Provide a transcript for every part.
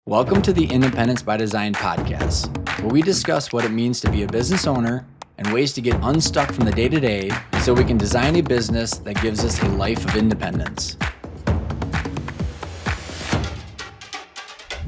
Welcome to the Independence by Design podcast, where we discuss what it means to be a business owner and ways to get unstuck from the day-to-day so we can design a business that gives us a life of independence.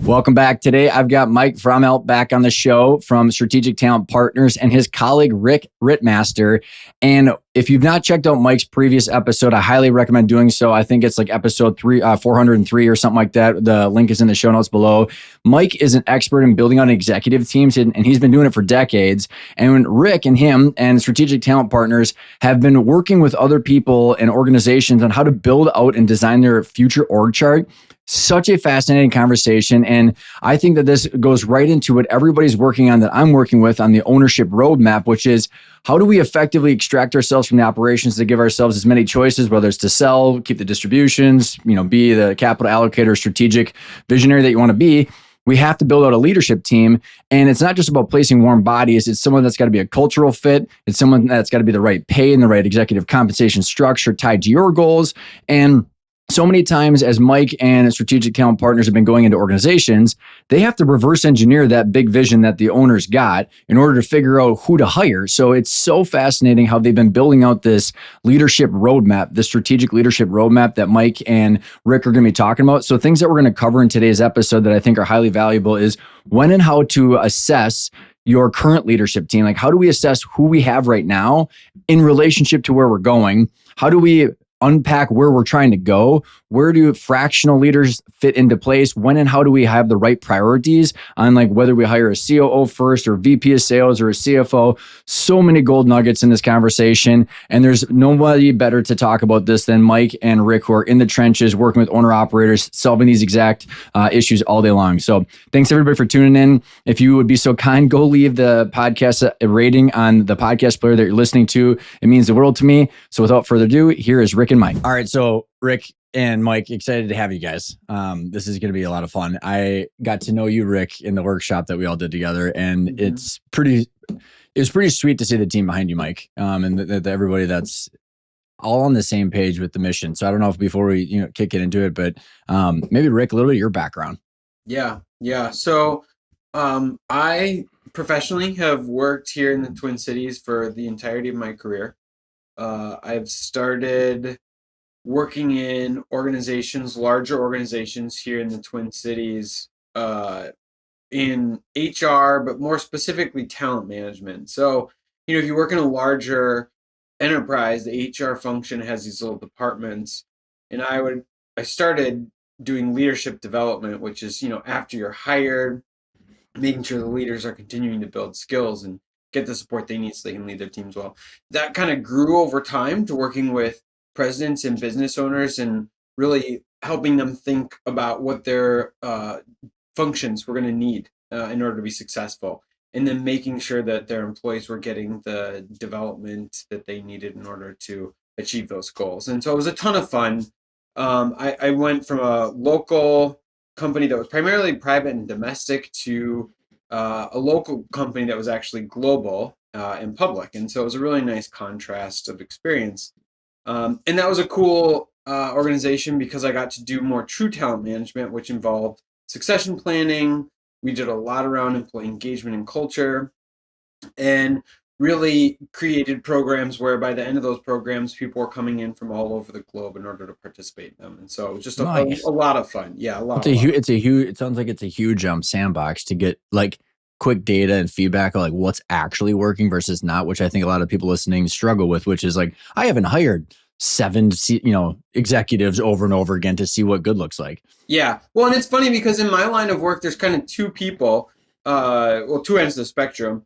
Welcome back. Today, I've got Mike Frommelt back on the show from Strategic Talent Partners and his colleague, Rick Rittmaster. And if you've not checked out Mike's previous episode, I highly recommend doing so. I think it's like episode 403 or something like that. The link is in the show notes below. Mike is an expert in building out executive teams, and he's been doing it for decades. And when Rick and him and Strategic Talent Partners have been working with other people and organizations on how to build out and design their future org chart. Such a fascinating conversation. And I think that this goes right into what everybody's working on that I'm working with on the ownership roadmap, which is how do we effectively extract ourselves from the operations to give ourselves as many choices, whether it's to sell, keep the distributions, be the capital allocator, strategic visionary that you want to be. We have to build out a leadership team. And it's not just about placing warm bodies. It's someone that's got to be a cultural fit. It's someone that's got to be the right pay and the right executive compensation structure tied to your goals. And so many times as Mike and Strategic Talent Partners have been going into organizations, they have to reverse engineer that big vision that the owners got in order to figure out who to hire. So it's so fascinating how they've been building out this leadership roadmap, the strategic leadership roadmap that Mike and Rick are going to be talking about. So things that we're going to cover in today's episode that I think are highly valuable is when and how to assess your current leadership team. Like, how do we assess who we have right now in relationship to where we're going? How do we unpack where we're trying to go? Where do fractional leaders fit into place? When and how do we have the right priorities on like whether we hire a COO first or VP of sales or a CFO? So many gold nuggets in this conversation. And there's nobody better to talk about this than Mike and Rick, who are in the trenches working with owner operators, solving these exact issues all day long. So thanks everybody for tuning in. If you would be so kind, go leave the podcast a rating on the podcast player that you're listening to. It means the world to me. So without further ado, here is Rick and Mike. All right. So Rick and Mike, excited to have you guys. This is going to be a lot of fun. I got to know you, Rick, in the workshop that we all did together, and it was pretty sweet to see the team behind you, Mike, and the everybody that's all on the same page with the mission. So I don't know if before we kick it into it, but maybe Rick, a little bit of your background. Yeah. So I professionally have worked here in the Twin Cities for the entirety of my career. I've started working in larger organizations here in the Twin Cities, in HR, but more specifically talent management. So, if you work in a larger enterprise, the HR function has these little departments, and I started doing leadership development, which is, after you're hired, making sure the leaders are continuing to build skills and get the support they need so they can lead their teams well. That kind of grew over time to working with presidents and business owners and really helping them think about what their functions were going to need in order to be successful, and then making sure that their employees were getting the development that they needed in order to achieve those goals. And so it was a ton of fun. I went from a local company that was primarily private and domestic to a local company that was actually global and public. And so it was a really nice contrast of experience. And that was a cool organization because I got to do more true talent management, which involved succession planning. We did a lot around employee engagement and culture, and really created programs where by the end of those programs, people were coming in from all over the globe in order to participate in them. And so it was just a lot of fun. Yeah, a lot. It sounds like it's a huge sandbox to get like quick data and feedback on like what's actually working versus not, which I think a lot of people listening struggle with, which is like, I haven't hired 7 executives over and over again to see what good looks like. Yeah. Well, and it's funny because in my line of work, there's kind of two people, two ends of the spectrum.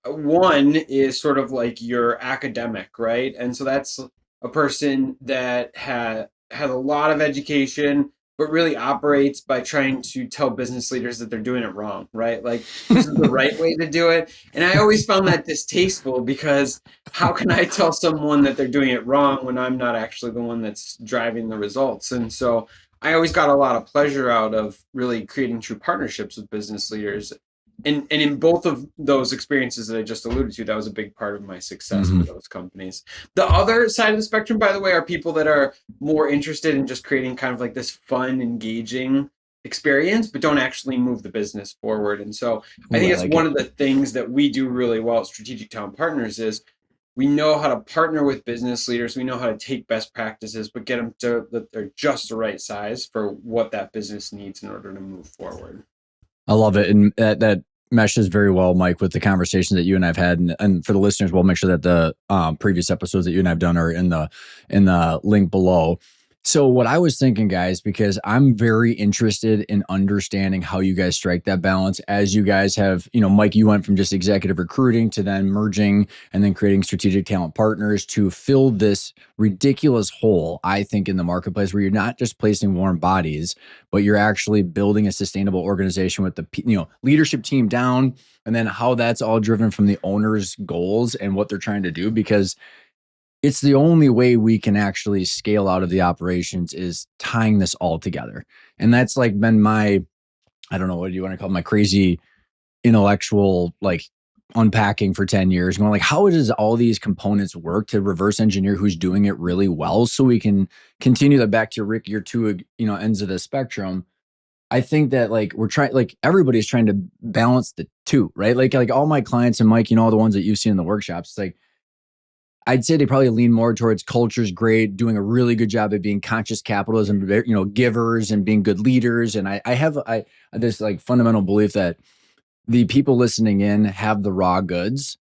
One is sort of like your academic, right? And so that's a person that had a lot of education, but really operates by trying to tell business leaders that they're doing it wrong, right? Like, this is the right way to do it. And I always found that distasteful because how can I tell someone that they're doing it wrong when I'm not actually the one that's driving the results? And so I always got a lot of pleasure out of really creating true partnerships with business leaders. And in both of those experiences that I just alluded to, that was a big part of my success with those companies. The other side of the spectrum, by the way, are people that are more interested in just creating kind of like this fun, engaging experience, but don't actually move the business forward. And so I Ooh, think I it's like one it. of the things that we do really well at Strategic Talent Partners is we know how to partner with business leaders. We know how to take best practices, but get them to that they're just the right size for what that business needs in order to move forward. I love it. And that meshes very well, Mike, with the conversation that you and I've had. And for the listeners, we'll make sure that the previous episodes that you and I've done are in the link below. So what I was thinking, guys, because I'm very interested in understanding how you guys strike that balance as you guys have, Mike, you went from just executive recruiting to then merging and then creating strategic talent partners to fill this ridiculous hole, I think, in the marketplace where you're not just placing warm bodies, but you're actually building a sustainable organization with the leadership team down, and then how that's all driven from the owner's goals and what they're trying to do, because it's the only way we can actually scale out of the operations is tying this all together. And that's like been my, I don't know, what do you want to call it, my crazy intellectual like unpacking for 10 years, going like, how does all these components work to reverse engineer who's doing it really well so we can continue that back to Rick, your two ends of the spectrum. I think that like we're trying, like everybody's trying to balance the two, right? Like all my clients and Mike, all the ones that you've seen in the workshops, it's like I'd say they probably lean more towards culture's great, doing a really good job at being conscious capitalism, givers and being good leaders. And I have this like fundamental belief that the people listening in have the raw goods,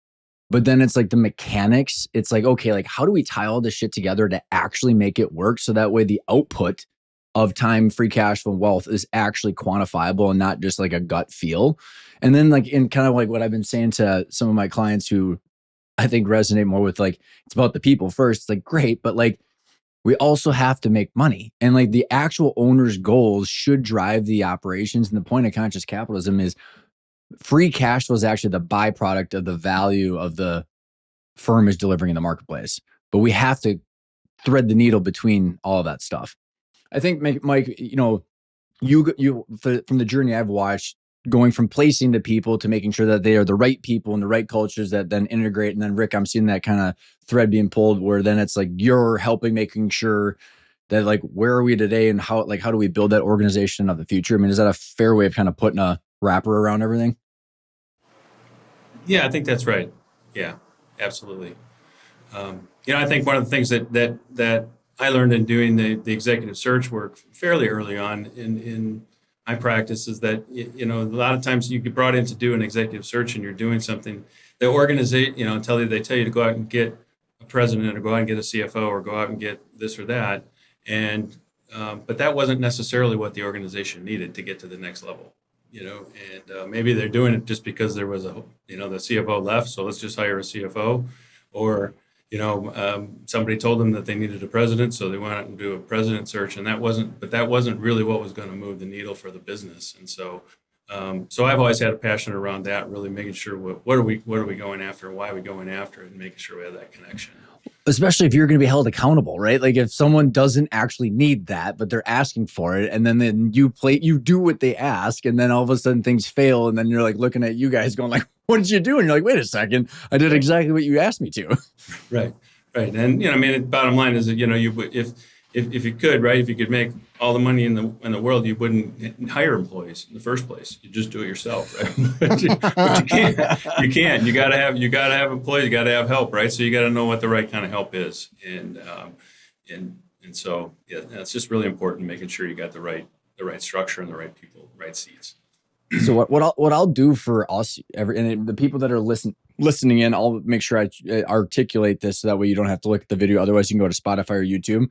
but then it's like the mechanics. It's like, okay, like how do we tie all this shit together to actually make it work? So that way the output of time, free cash flow, and wealth is actually quantifiable and not just like a gut feel. And then like in kind of like what I've been saying to some of my clients who I think resonate more with, like, it's about the people first. It's like, great, but like we also have to make money. And like the actual owner's goals should drive the operations. And the point of conscious capitalism is free cash flow is actually the byproduct of the value of the firm is delivering in the marketplace. But we have to thread the needle between all of that stuff. I think, Mike, from the journey I've watched, going from placing the people to making sure that they are the right people and the right cultures that then integrate. And then Rick, I'm seeing that kind of thread being pulled where then it's like you're helping making sure that like where are we today and how do we build that organization of the future? I mean, is that a fair way of kind of putting a wrapper around everything? Yeah, I think that's right. Yeah, absolutely. I think one of the things that I learned in doing the executive search work fairly early on in my practice is that a lot of times you get brought in to do an executive search and you're doing something. The organization, they tell you to go out and get a president or go out and get a CFO or go out and get this or that, and but that wasn't necessarily what the organization needed to get to the next level. And maybe they're doing it just because there was the CFO left, so let's just hire a CFO, or somebody told them that they needed a president, so they went out and do a president search, and that wasn't really what was going to move the needle for the business. And so I've always had a passion around that, really making sure what are we going after, why are we going after it, and making sure we have that connection. Especially if you're going to be held accountable, right? Like if someone doesn't actually need that, but they're asking for it, and then you do what they ask, and then all of a sudden things fail, and then you're like looking at you guys going like, "What did you do?" And you're like, "Wait a second, I did exactly what you asked me to." Right. And the bottom line is that if you could, right, if you could make all the money in the world, you wouldn't hire employees in the first place. You just do it yourself, right? But you can't. You can't. You gotta have employees. You gotta have help, right? So you gotta know what the right kind of help is, and so yeah, it's just really important making sure you got the right structure and the right people, right seats. So what I'll do for us, and the people that are listening in, I'll make sure I articulate this so that way you don't have to look at the video. Otherwise, you can go to Spotify or YouTube.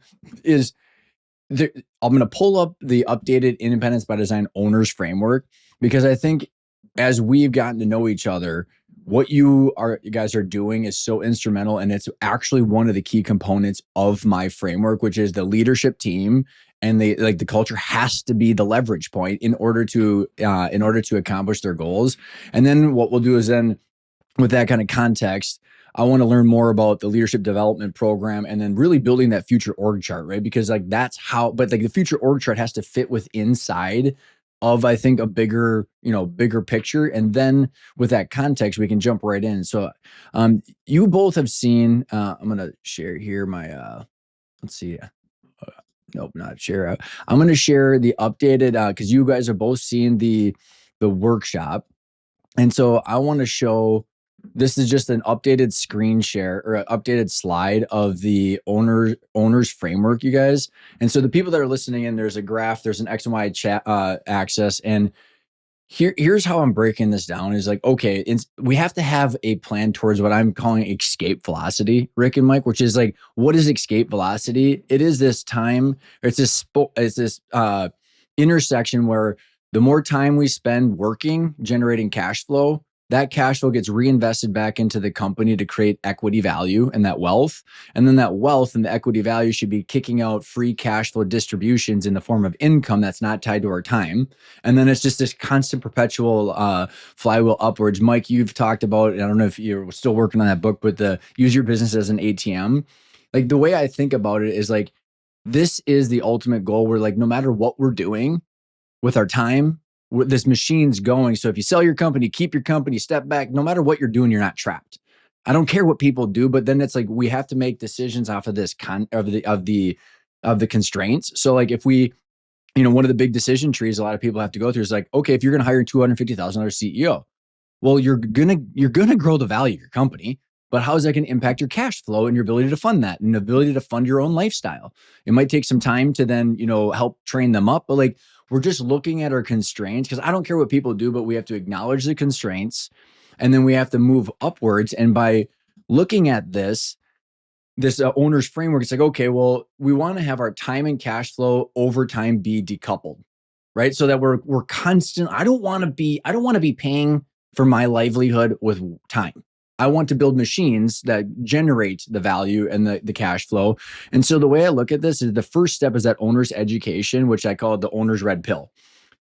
I'm going to pull up the updated Independence by Design Owners Framework, because I think as we've gotten to know each other, what you guys are doing is so instrumental, and it's actually one of the key components of my framework, which is the leadership team. And the culture has to be the leverage point in order to accomplish their goals. And then what we'll do is then, with that kind of context, I want to learn more about the leadership development program, and then really building that future org chart, right? Because like that's how, but like the future org chart has to fit with inside of, I think, a bigger picture. And then with that context, we can jump right in. So you both have seen, I'm going to share here my, let's see. Nope, not share. I'm going to share the updated, because you guys are both seeing the workshop. And so I want to show, this is just an updated screen share or an updated slide of the owner's framework, you guys. And so the people that are listening in, there's a graph, there's an X and Y chat axis. And here's how I'm breaking this down is like, okay, we have to have a plan towards what I'm calling escape velocity, Rick and Mike, which is like, what is escape velocity? It is this time, or it's this intersection where the more time we spend working, generating cash flow, that cash flow gets reinvested back into the company to create equity value and that wealth. And then that wealth and the equity value should be kicking out free cash flow distributions in the form of income that's not tied to our time. And then it's just this constant perpetual flywheel upwards. Mike, you've talked about, I don't know if you're still working on that book, but the use your business as an ATM. Like the way I think about it is like, this is the ultimate goal where like, no matter what we're doing with our time, this machine's going. So if you sell your company, keep your company, step back, no matter what you're doing, you're not trapped. I don't care what people do, but then it's like, we have to make decisions off of this of the constraints. So like if we, one of the big decision trees a lot of people have to go through is like, okay, if you're going to hire a $250,000 CEO, well, you're going to grow the value of your company, but how is that going to impact your cash flow and your ability to fund that and ability to fund your own lifestyle? It might take some time to then, help train them up, but like, we're just looking at our constraints because I don't care what people do, but we have to acknowledge the constraints and then we have to move upwards. And by looking at this owner's framework, it's like, okay, well, we want to have our time and cash flow over time be decoupled, right? So that we're constant. I don't want to be paying for my livelihood with time. I want to build machines that generate the value and the cash flow. And so the way I look at this is the first step is that owner's education, which I call it the owner's red pill.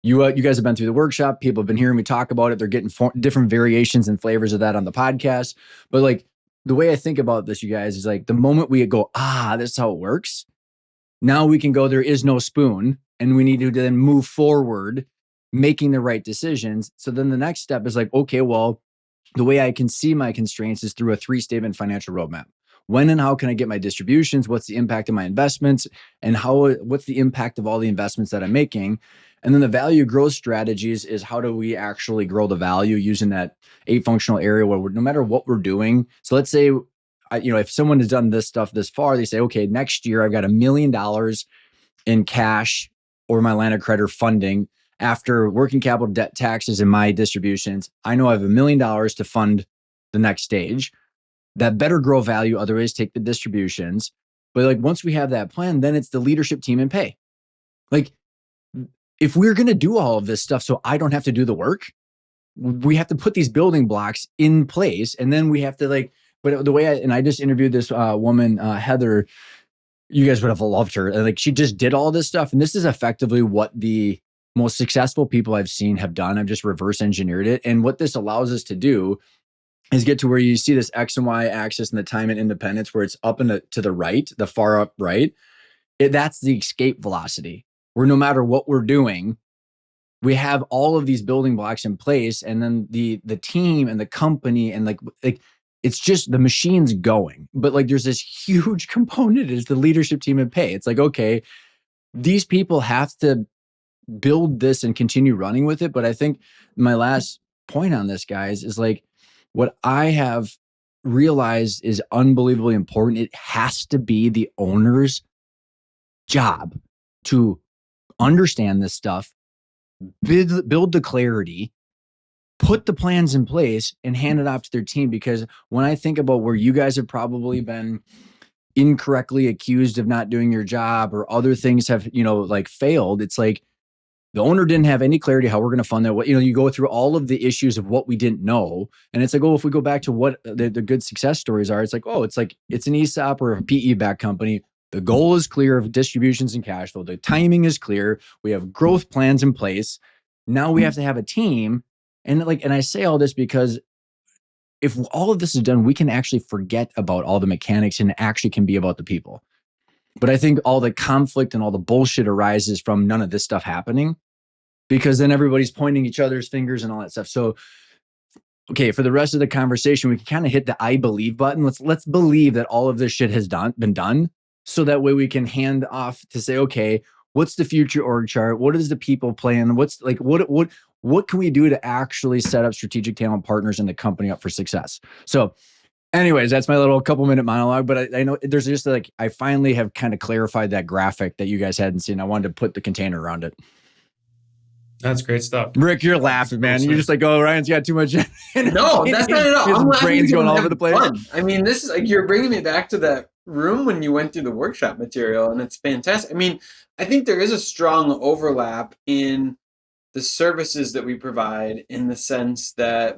You guys have been through the workshop. People have been hearing me talk about it. They're getting different variations and flavors of that on the podcast. But like the way I think about this, you guys, is like the moment we go, this is how it works. Now we can go, there is no spoon. And we need to then move forward, making the right decisions. So then the next step is like, okay, well, the way I can see my constraints is through a 3-statement financial roadmap. When and how can I get my distributions? What's the impact of my investments? And what's the impact of all the investments that I'm making? And then the value growth strategies is how do we actually grow the value using that 8 functional area where no matter what we're doing. So let's say, if someone has done this stuff this far, they say, okay, next year I've got $1 million in cash or my line of credit funding. After working capital, debt, taxes, and my distributions, I know I have $1 million to fund the next stage. That better grow value, otherwise take the distributions. But like once we have that plan, then it's the leadership team and pay. Like if we're going to do all of this stuff so I don't have to do the work, we have to put these building blocks in place. And then we have to but the way I just interviewed this woman, Heather, you guys would have loved her. Like she just did all this stuff. And this is effectively what the most successful people I've seen have done. I've just reverse engineered it. And what this allows us to do is get to where you see this X and Y axis and the time and independence where it's up and to the right, the far up right. That's the escape velocity, where no matter what we're doing, we have all of these building blocks in place. And then the team and the company and like it's just the machine's going. But like there's this huge component is the leadership team and pay. It's like, okay, these people have to build this and continue running with it. But I think my last point on this, guys, is like what I have realized is unbelievably important. It has to be the owner's job to understand this stuff, build the clarity, put the plans in place, and hand it off to their team. Because when I think about where you guys have probably been incorrectly accused of not doing your job or other things have, failed, it's like, the owner didn't have any clarity how we're going to fund that. You go through all of the issues of what we didn't know. And it's like, if we go back to what the good success stories are, it's like, it's an ESOP or a PE-backed company. The goal is clear of distributions and cash flow. The timing is clear. We have growth plans in place. Now we have to have a team. And I say all this because if all of this is done, we can actually forget about all the mechanics and it actually can be about the people. But I think all the conflict and all the bullshit arises from none of this stuff happening, because then everybody's pointing each other's fingers and all that stuff. So, okay, for the rest of the conversation, we can kind of hit the I believe button. Let's believe that all of this shit has been done. so that way we can hand off to say, okay, what's the future org chart? What is the people plan? What's like, what can we do to actually set up strategic talent partners in the company up for success? So anyways, that's my little couple minute monologue, but I know there's just like, I finally have kind of clarified that graphic that you guys hadn't seen. I wanted to put the container around it. That's great stuff. Rick, you're laughing, man. You're just like, oh, Ryan's got too much. No, that's not at all. His brain's going all over the place. Fun. I mean, this is like, you're bringing me back to that room when you went through the workshop material, and it's fantastic. I mean, I think there is a strong overlap in the services that we provide, in the sense that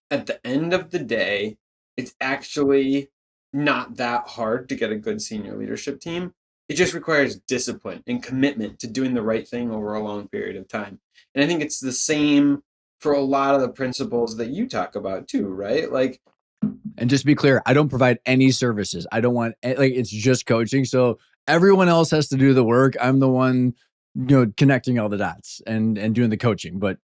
at the end of the day, it's actually not that hard to get a good senior leadership team. It just requires discipline and commitment to doing the right thing over a long period of time. And I think it's the same for a lot of the principles that you talk about too, right? Like, and just to be clear, I don't provide any services. I don't want, like, it's just coaching. So everyone else has to do the work. I'm the one, connecting all the dots and doing the coaching. But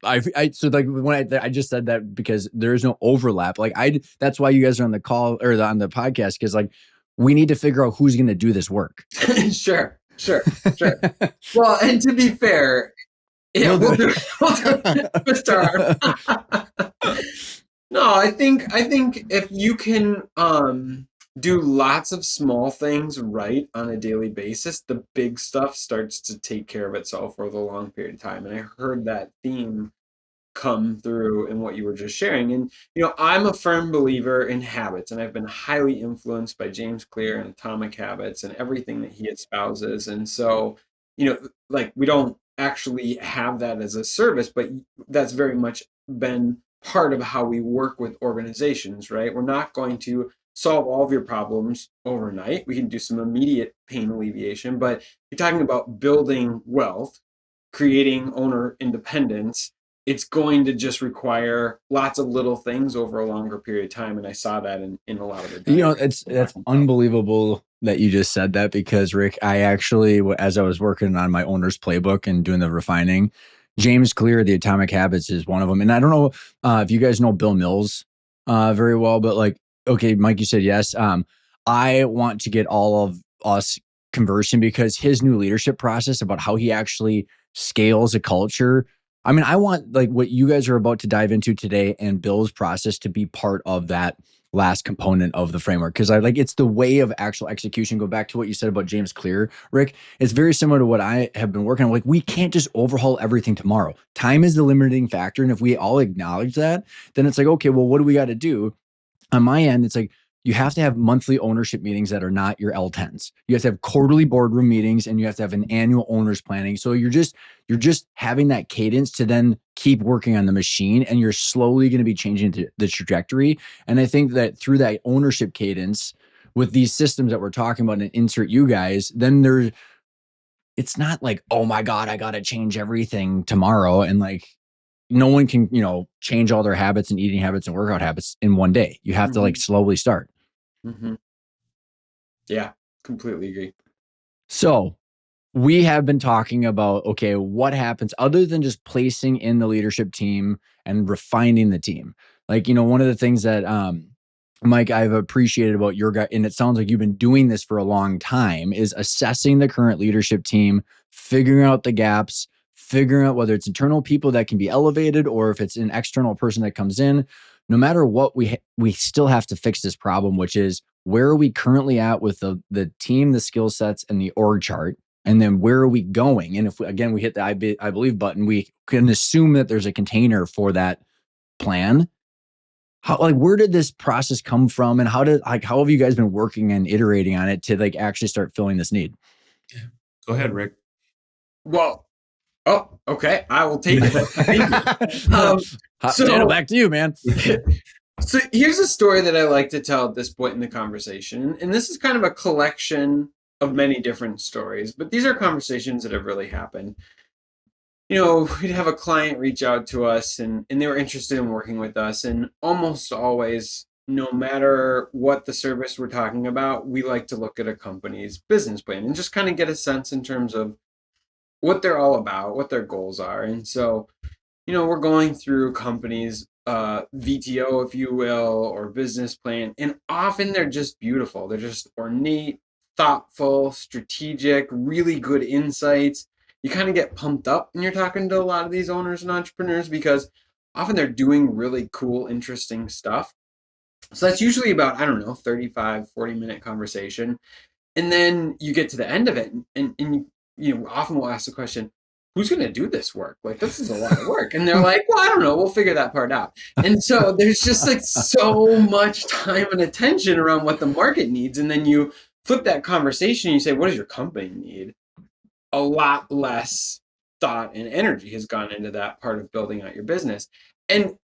so like when I just said that because there is no overlap. Like that's why you guys are on the call or on the podcast, because like we need to figure out who's going to do this work. Sure. Well, and to be fair, yeah, we'll do Mr. No, I think if you can do lots of small things right on a daily basis, the big stuff starts to take care of itself over the long period of time. And I heard that theme come through in what you were just sharing. And, I'm a firm believer in habits, and I've been highly influenced by James Clear and Atomic Habits and everything that he espouses. And so, like, we don't actually have that as a service, but that's very much been part of how we work with organizations, right? We're not going to solve all of your problems overnight. We can do some immediate pain alleviation, but you're talking about building wealth, creating owner independence. It's going to just require lots of little things over a longer period of time. And I saw that in a lot of the that's unbelievable that you just said that, because Rick, I actually, as I was working on my owner's playbook and doing the refining, James Clear, the Atomic Habits, is one of them. And I don't know if you guys know Bill Mills very well, but like, okay, Mike, you said yes. I want to get all of us conversing, because his new leadership process about how he actually scales a culture. I mean, I want like what you guys are about to dive into today and Bill's process to be part of that last component of the framework. Cause it's the way of actual execution. Go back to what you said about James Clear, Rick. It's very similar to what I have been working on. Like, we can't just overhaul everything tomorrow. Time is the limiting factor. And if we all acknowledge that, then it's like, okay, well, what do we got to do? On my end, it's like, you have to have monthly ownership meetings that are not your L10s. You have to have quarterly boardroom meetings, and you have to have an annual owners planning. So you're just having that cadence to then keep working on the machine, and you're slowly going to be changing the trajectory. And I think that through that ownership cadence with these systems that we're talking about, and insert you guys, then it's not like, oh my God, I got to change everything tomorrow. And like, no one can, change all their habits and eating habits and workout habits in one day. You have to like slowly start. Mm-hmm. Yeah, completely agree. So we have been talking about, okay, what happens other than just placing in the leadership team and refining the team? Like, one of the things that, Mike, I've appreciated about your guy, and it sounds like you've been doing this for a long time, is assessing the current leadership team, figuring out the gaps, figuring out whether it's internal people that can be elevated or if it's an external person that comes in. No matter what, we still have to fix this problem, which is, where are we currently at with the team, the skill sets, and the org chart? And then where are we going? And if we hit the I believe button, we can assume that there's a container for that plan. Where did this process come from? And how have you guys been working and iterating on it to like actually start filling this need? Yeah. Go ahead, Rick. Well, okay. I will take it. Thank you. So back to you, man. So here's a story that I like to tell at this point in the conversation. And this is kind of a collection of many different stories, but these are conversations that have really happened. We'd have a client reach out to us and they were interested in working with us. And almost always, no matter what the service we're talking about, we like to look at a company's business plan and just kind of get a sense in terms of what they're all about, what their goals are. And so, we're going through companies VTO, if you will, or business plan. And often they're just beautiful. They're just ornate, thoughtful, strategic, really good insights. You kind of get pumped up when you're talking to a lot of these owners and entrepreneurs because often they're doing really cool, interesting stuff. So that's usually about, I don't know, 35, 40-minute conversation. And then you get to the end of it and often we'll ask the question, who's going to do this work? Like, this is a lot of work. And they're like, well, I don't know. We'll figure that part out. And so there's just like so much time and attention around what the market needs. And then you flip that conversation and you say, what does your company need? A lot less thought and energy has gone into that part of building out your business. And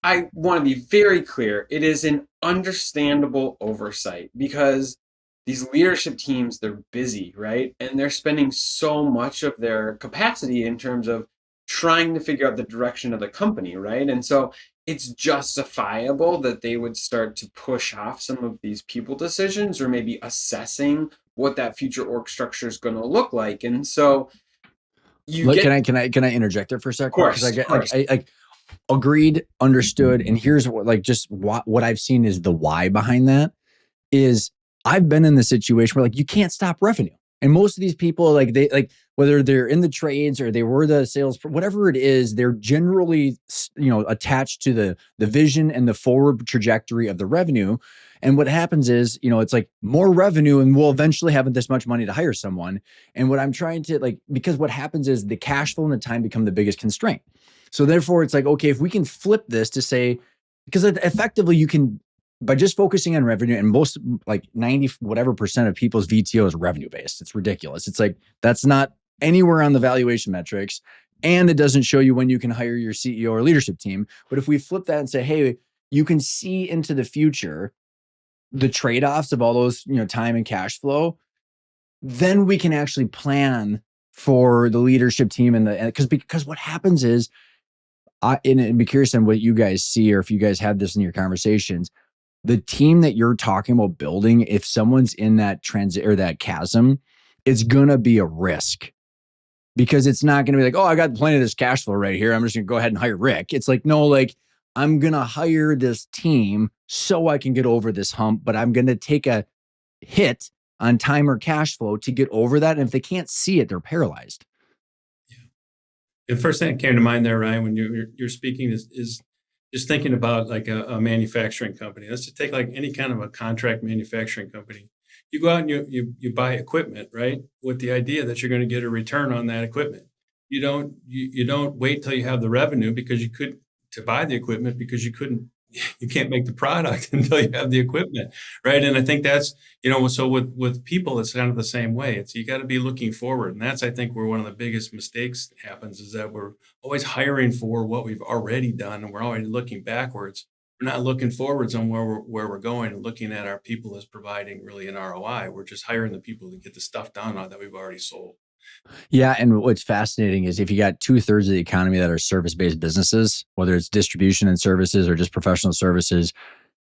I want to be very clear. It is an understandable oversight because these leadership teams, they're busy, right? And they're spending so much of their capacity in terms of trying to figure out the direction of the company, right? And so it's justifiable that they would start to push off some of these people decisions or maybe assessing what that future org structure is going to look like. And so can I interject there for a second? Of course, I agreed, understood, and here's what I've seen is the why behind that is I've been in the situation where like you can't stop revenue. And most of these people, like they like whether they're in the trades or they were the sales, whatever it is, they're generally attached to the vision and the forward trajectory of the revenue. And what happens is, it's like more revenue and we'll eventually have this much money to hire someone. And what I'm trying to because what happens is the cash flow and the time become the biggest constraint. So therefore it's like, okay, if we can flip this to say, because effectively you can, by just focusing on revenue, and most like 90 whatever percent of people's VTO is revenue based. It's ridiculous. It's like, that's not anywhere on the valuation metrics. And it doesn't show you when you can hire your CEO or leadership team. But if we flip that and say, hey, you can see into the future, the trade-offs of all those, time and cash flow, then we can actually plan for the leadership team because what happens is, and I'd be curious on what you guys see, or if you guys have this in your conversations, the team that you're talking about building, if someone's in that transit or that chasm, it's going to be a risk because it's not going to be like, oh, I got plenty of this cash flow right here. I'm just going to go ahead and hire Rick. It's like, no, like I'm going to hire this team so I can get over this hump, but I'm going to take a hit on time or cash flow to get over that. And if they can't see it, they're paralyzed. Yeah. The first thing that came to mind there, Ryan, when you're speaking is just thinking about like a manufacturing company. Let's just take like any kind of a contract manufacturing company. You go out and you buy equipment, right? With the idea that you're going to get a return on that equipment. You don't wait till you have the revenue to buy the equipment because you can't make the product until you have the equipment, right? And I think that's, so with people, it's kind of the same way. It's, you got to be looking forward. And that's, I think, where one of the biggest mistakes happens is that we're always hiring for what we've already done. And we're already looking backwards. We're not looking forwards on where we're going and looking at our people as providing really an ROI. We're just hiring the people to get the stuff done that we've already sold. Yeah. And what's fascinating is if you got 2/3 of the economy that are service-based businesses, whether it's distribution and services or just professional services,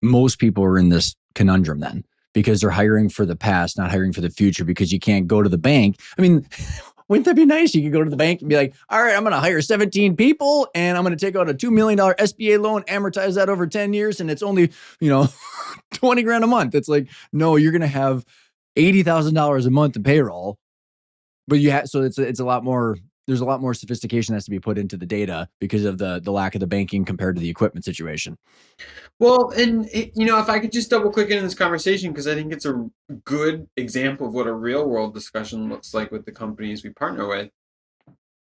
most people are in this conundrum then because they're hiring for the past, not hiring for the future because you can't go to the bank. I mean, wouldn't that be nice? You could go to the bank and be like, all right, I'm going to hire 17 people and I'm going to take out a $2 million SBA loan, amortize that over 10 years. And it's only, 20 grand a month. It's like, no, you're going to have $80,000 a month in payroll. But so it's a lot more. There's a lot more sophistication that has to be put into the data because of the lack of the banking compared to the equipment situation. Well, and if I could just double click into this conversation, because I think it's a good example of what a real world discussion looks like with the companies we partner with.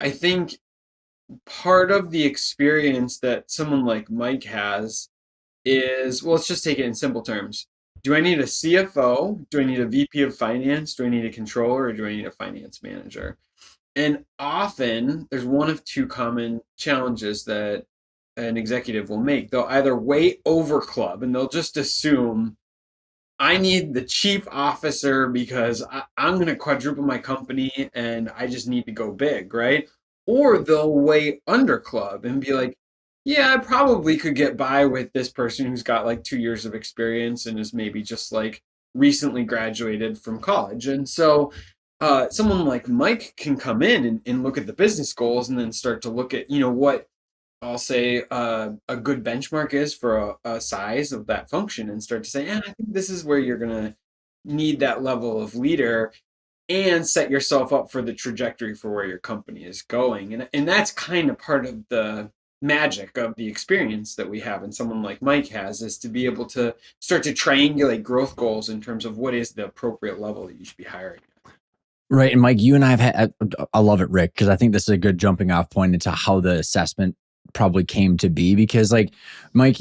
I think part of the experience that someone like Mike has is, well, let's just take it in simple terms. Do I need a CFO? Do I need a VP of finance? Do I need a controller? Or do I need a finance manager? And often there's one of two common challenges that an executive will make. They'll either way over club and they'll just assume I need the chief officer because I'm going to quadruple my company and I just need to go big, right? Or they'll way under club and be like, yeah, I probably could get by with this person who's got like 2 years of experience and is maybe just like recently graduated from college. And so someone like Mike can come in and look at the business goals and then start to look at, what I'll say a good benchmark is for a size of that function, and start to say, I think this is where you're going to need that level of leader, and set yourself up for the trajectory for where your company is going. And that's kind of part of the magic of the experience that we have and someone like Mike has, is to be able to start to triangulate growth goals in terms of what is the appropriate level that you should be hiring. Right. And Mike, you and I have had, I love it, Rick, because I think this is a good jumping off point into how the assessment probably came to be. Because like, Mike,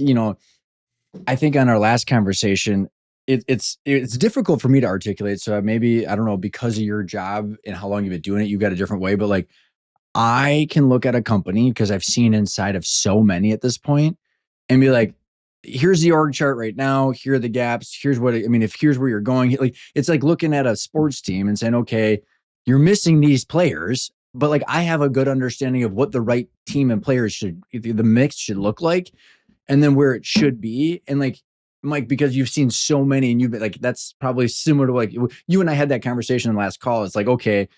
I think on our last conversation, it's difficult for me to articulate. So maybe, I don't know, because of your job and how long you've been doing it, you've got a different way. But like, I can look at a company, because I've seen inside of so many at this point, and be like, here's the org chart right now. Here are the gaps. Here's what, if here's where you're going, like, it's like looking at a sports team and saying, okay, you're missing these players, but like, I have a good understanding of what the right team and players the mix should look like, and then where it should be. And like, Mike, because you've seen so many, and you've been like, that's probably similar to like you and I had that conversation in the last call. It's like, okay,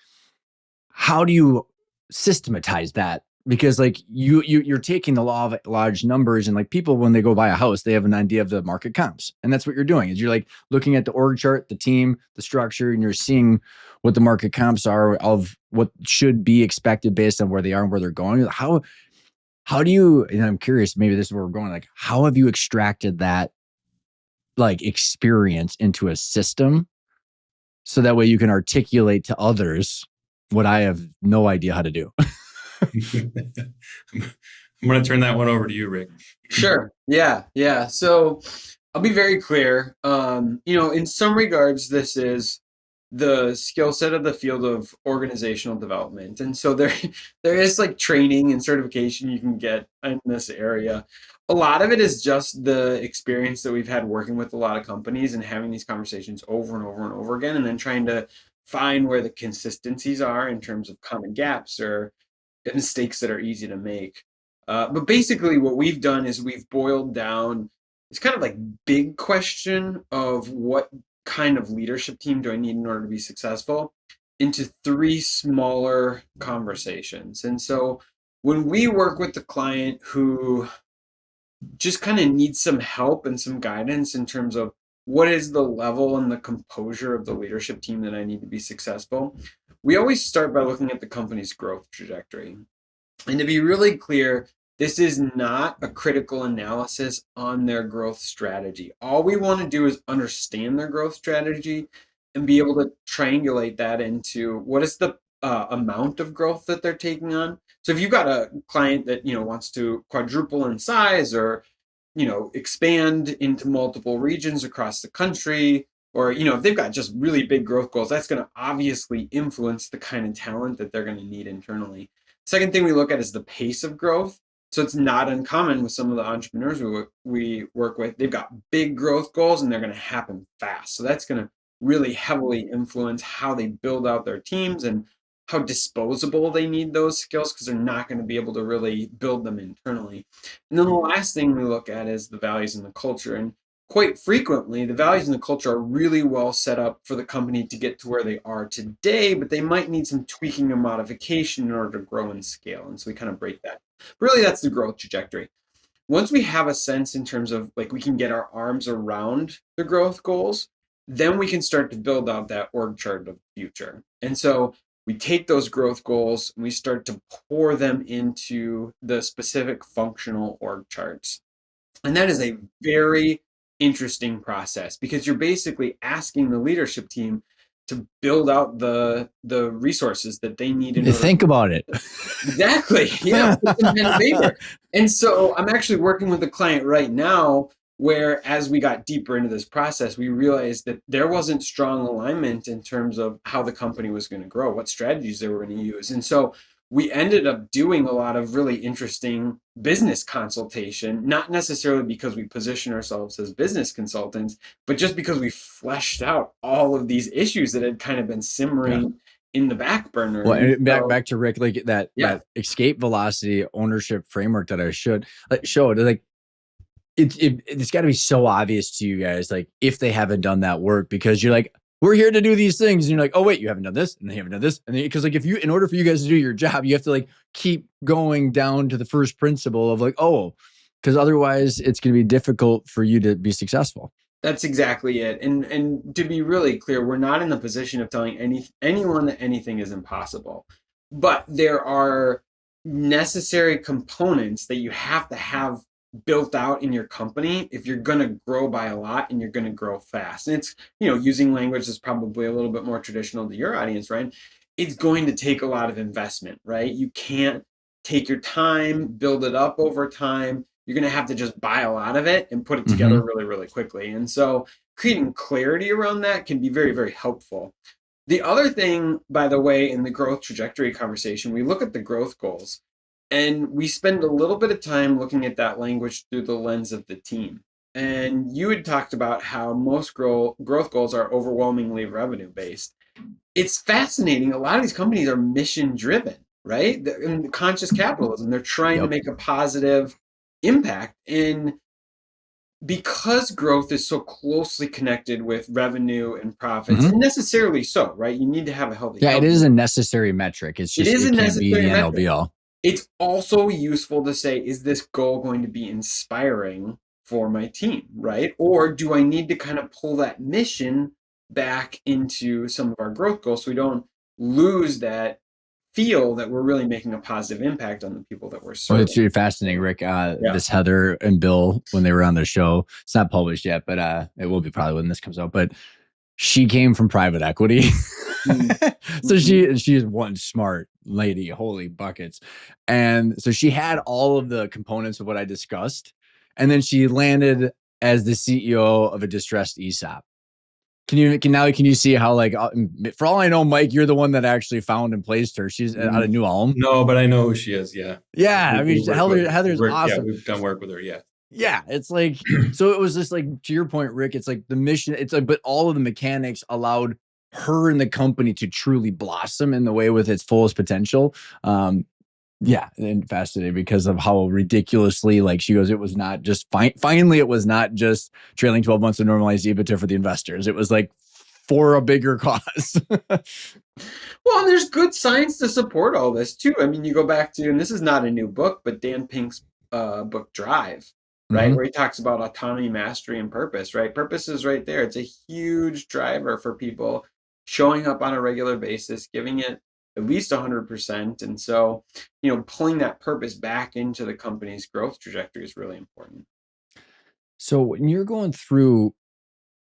how do you systematize that? Because like you're taking the law of large numbers, and like people, when they go buy a house, they have an idea of the market comps. And that's what you're doing, is you're like looking at the org chart, the team, the structure, and you're seeing what the market comps are of what should be expected based on where they are and where they're going. How do you, and I'm curious, maybe this is where we're going, like, how have you extracted that like experience into a system so that way you can articulate to others what I have no idea how to do? I'm going to turn that one over to you, Rick. Sure. Yeah. So I'll be very clear. In some regards, this is the skill set of the field of organizational development. And so there is like training and certification you can get in this area. A lot of it is just the experience that we've had working with a lot of companies and having these conversations over and over and over again, and then trying to find where the consistencies are in terms of common gaps or mistakes that are easy to make. But basically what we've done is we've boiled down, it's kind of like big question of what kind of leadership team do I need in order to be successful, into 3 smaller conversations. And so when we work with the client who just kind of needs some help and some guidance in terms of what is the level and the composure of the leadership team that I need to be successful, we always start by looking at the company's growth trajectory. And to be really clear, this is not a critical analysis on their growth strategy. All we want to do is understand their growth strategy and be able to triangulate that into what is the amount of growth that they're taking on. So if you've got a client that wants to quadruple in size, or expand into multiple regions across the country, or if they've got just really big growth goals, that's going to obviously influence the kind of talent that they're going to need internally. Second thing we look at is the pace of growth. So it's not uncommon with some of the entrepreneurs we work with. They've got big growth goals and they're going to happen fast. So that's going to really heavily influence how they build out their teams and how disposable they need those skills, because they're not going to be able to really build them internally. And then the last thing we look at is the values and the culture. And quite frequently, the values and the culture are really well set up for the company to get to where they are today, but they might need some tweaking or modification in order to grow and scale. And so we kind of break that. But really, that's the growth trajectory. Once we have a sense in terms of like we can get our arms around the growth goals, then we can start to build out that org chart of the future. And so we take those growth goals and we start to pour them into the specific functional org charts. And that is a very interesting process, because you're basically asking the leadership team to build out the resources that they need. Think about it. Exactly. Yeah. And so I'm actually working with a client right now where, as we got deeper into this process, we realized that there wasn't strong alignment in terms of how the company was going to grow, what strategies they were going to use. And so we ended up doing a lot of really interesting business consultation, not necessarily because we position ourselves as business consultants, but just because we fleshed out all of these issues that had kind of been simmering in the back burner. Well, and back to Rick, like that escape velocity ownership framework that I showed, like it's got to be so obvious to you guys, like if they haven't done that work, because you're like, we're here to do these things. And you're like, oh wait, you haven't done this, and you haven't done this. And because like, in order for you guys to do your job, you have to like keep going down to the first principle of like, oh, because otherwise it's going to be difficult for you to be successful. That's exactly it. And to be really clear, we're not in the position of telling anyone that anything is impossible. But there are necessary components that you have to have built out in your company if you're going to grow by a lot and you're going to grow fast. And it's, using language that's probably a little bit more traditional to your audience, right? It's going to take a lot of investment, right? You can't take your time, build it up over time. You're going to have to just buy a lot of it and put it together really, really quickly. And so creating clarity around that can be very, very helpful. The other thing, by the way, in the growth trajectory conversation, we look at the growth goals and we spend a little bit of time looking at that language through the lens of the team. And you had talked about how most growth goals are overwhelmingly revenue based. It's fascinating. A lot of these companies are mission driven, right? In conscious capitalism, they're trying to make a positive impact. And because growth is so closely connected with revenue and profits, and necessarily so, right? You need to have a healthy. Yeah, it is a necessary metric. It's just it can't be the end all be all. It's also useful to say, is this goal going to be inspiring for my team, right? Or do I need to kind of pull that mission back into some of our growth goals so we don't lose that feel that we're really making a positive impact on the people that we're serving. Well, it's really fascinating, Rick. This Heather and Bill, when they were on the show, it's not published yet, but it will be probably when this comes out. But she came from private equity. So she is one smart lady, holy buckets. And so she had all of the components of what I discussed. And then she landed as the CEO of a distressed ESOP. Can you see how, like, for all I know, Mike, you're the one that actually found and placed her. She's out of New Ulm. No, but I know who she is. Yeah. Yeah. I mean, Heather's awesome. Yeah, we've done work with her. Yeah. Yeah. It's like, so it was just like, to your point, Rick, it's like the mission, it's like, but all of the mechanics allowed her and the company to truly blossom in the way with its fullest potential. Yeah, and fascinating because of how ridiculously, like she goes, it was not just finally, it was not just trailing 12 months of normalized EBITDA for the investors. It was like for a bigger cause. Well, and there's good science to support all this too. I mean, you go back to, and this is not a new book, but Dan Pink's book Drive, right? Where he talks about autonomy, mastery, and purpose, right? Purpose is right there. It's a huge driver for people showing up on a regular basis, giving it at least 100%. And so, pulling that purpose back into the company's growth trajectory is really important. So when you're going through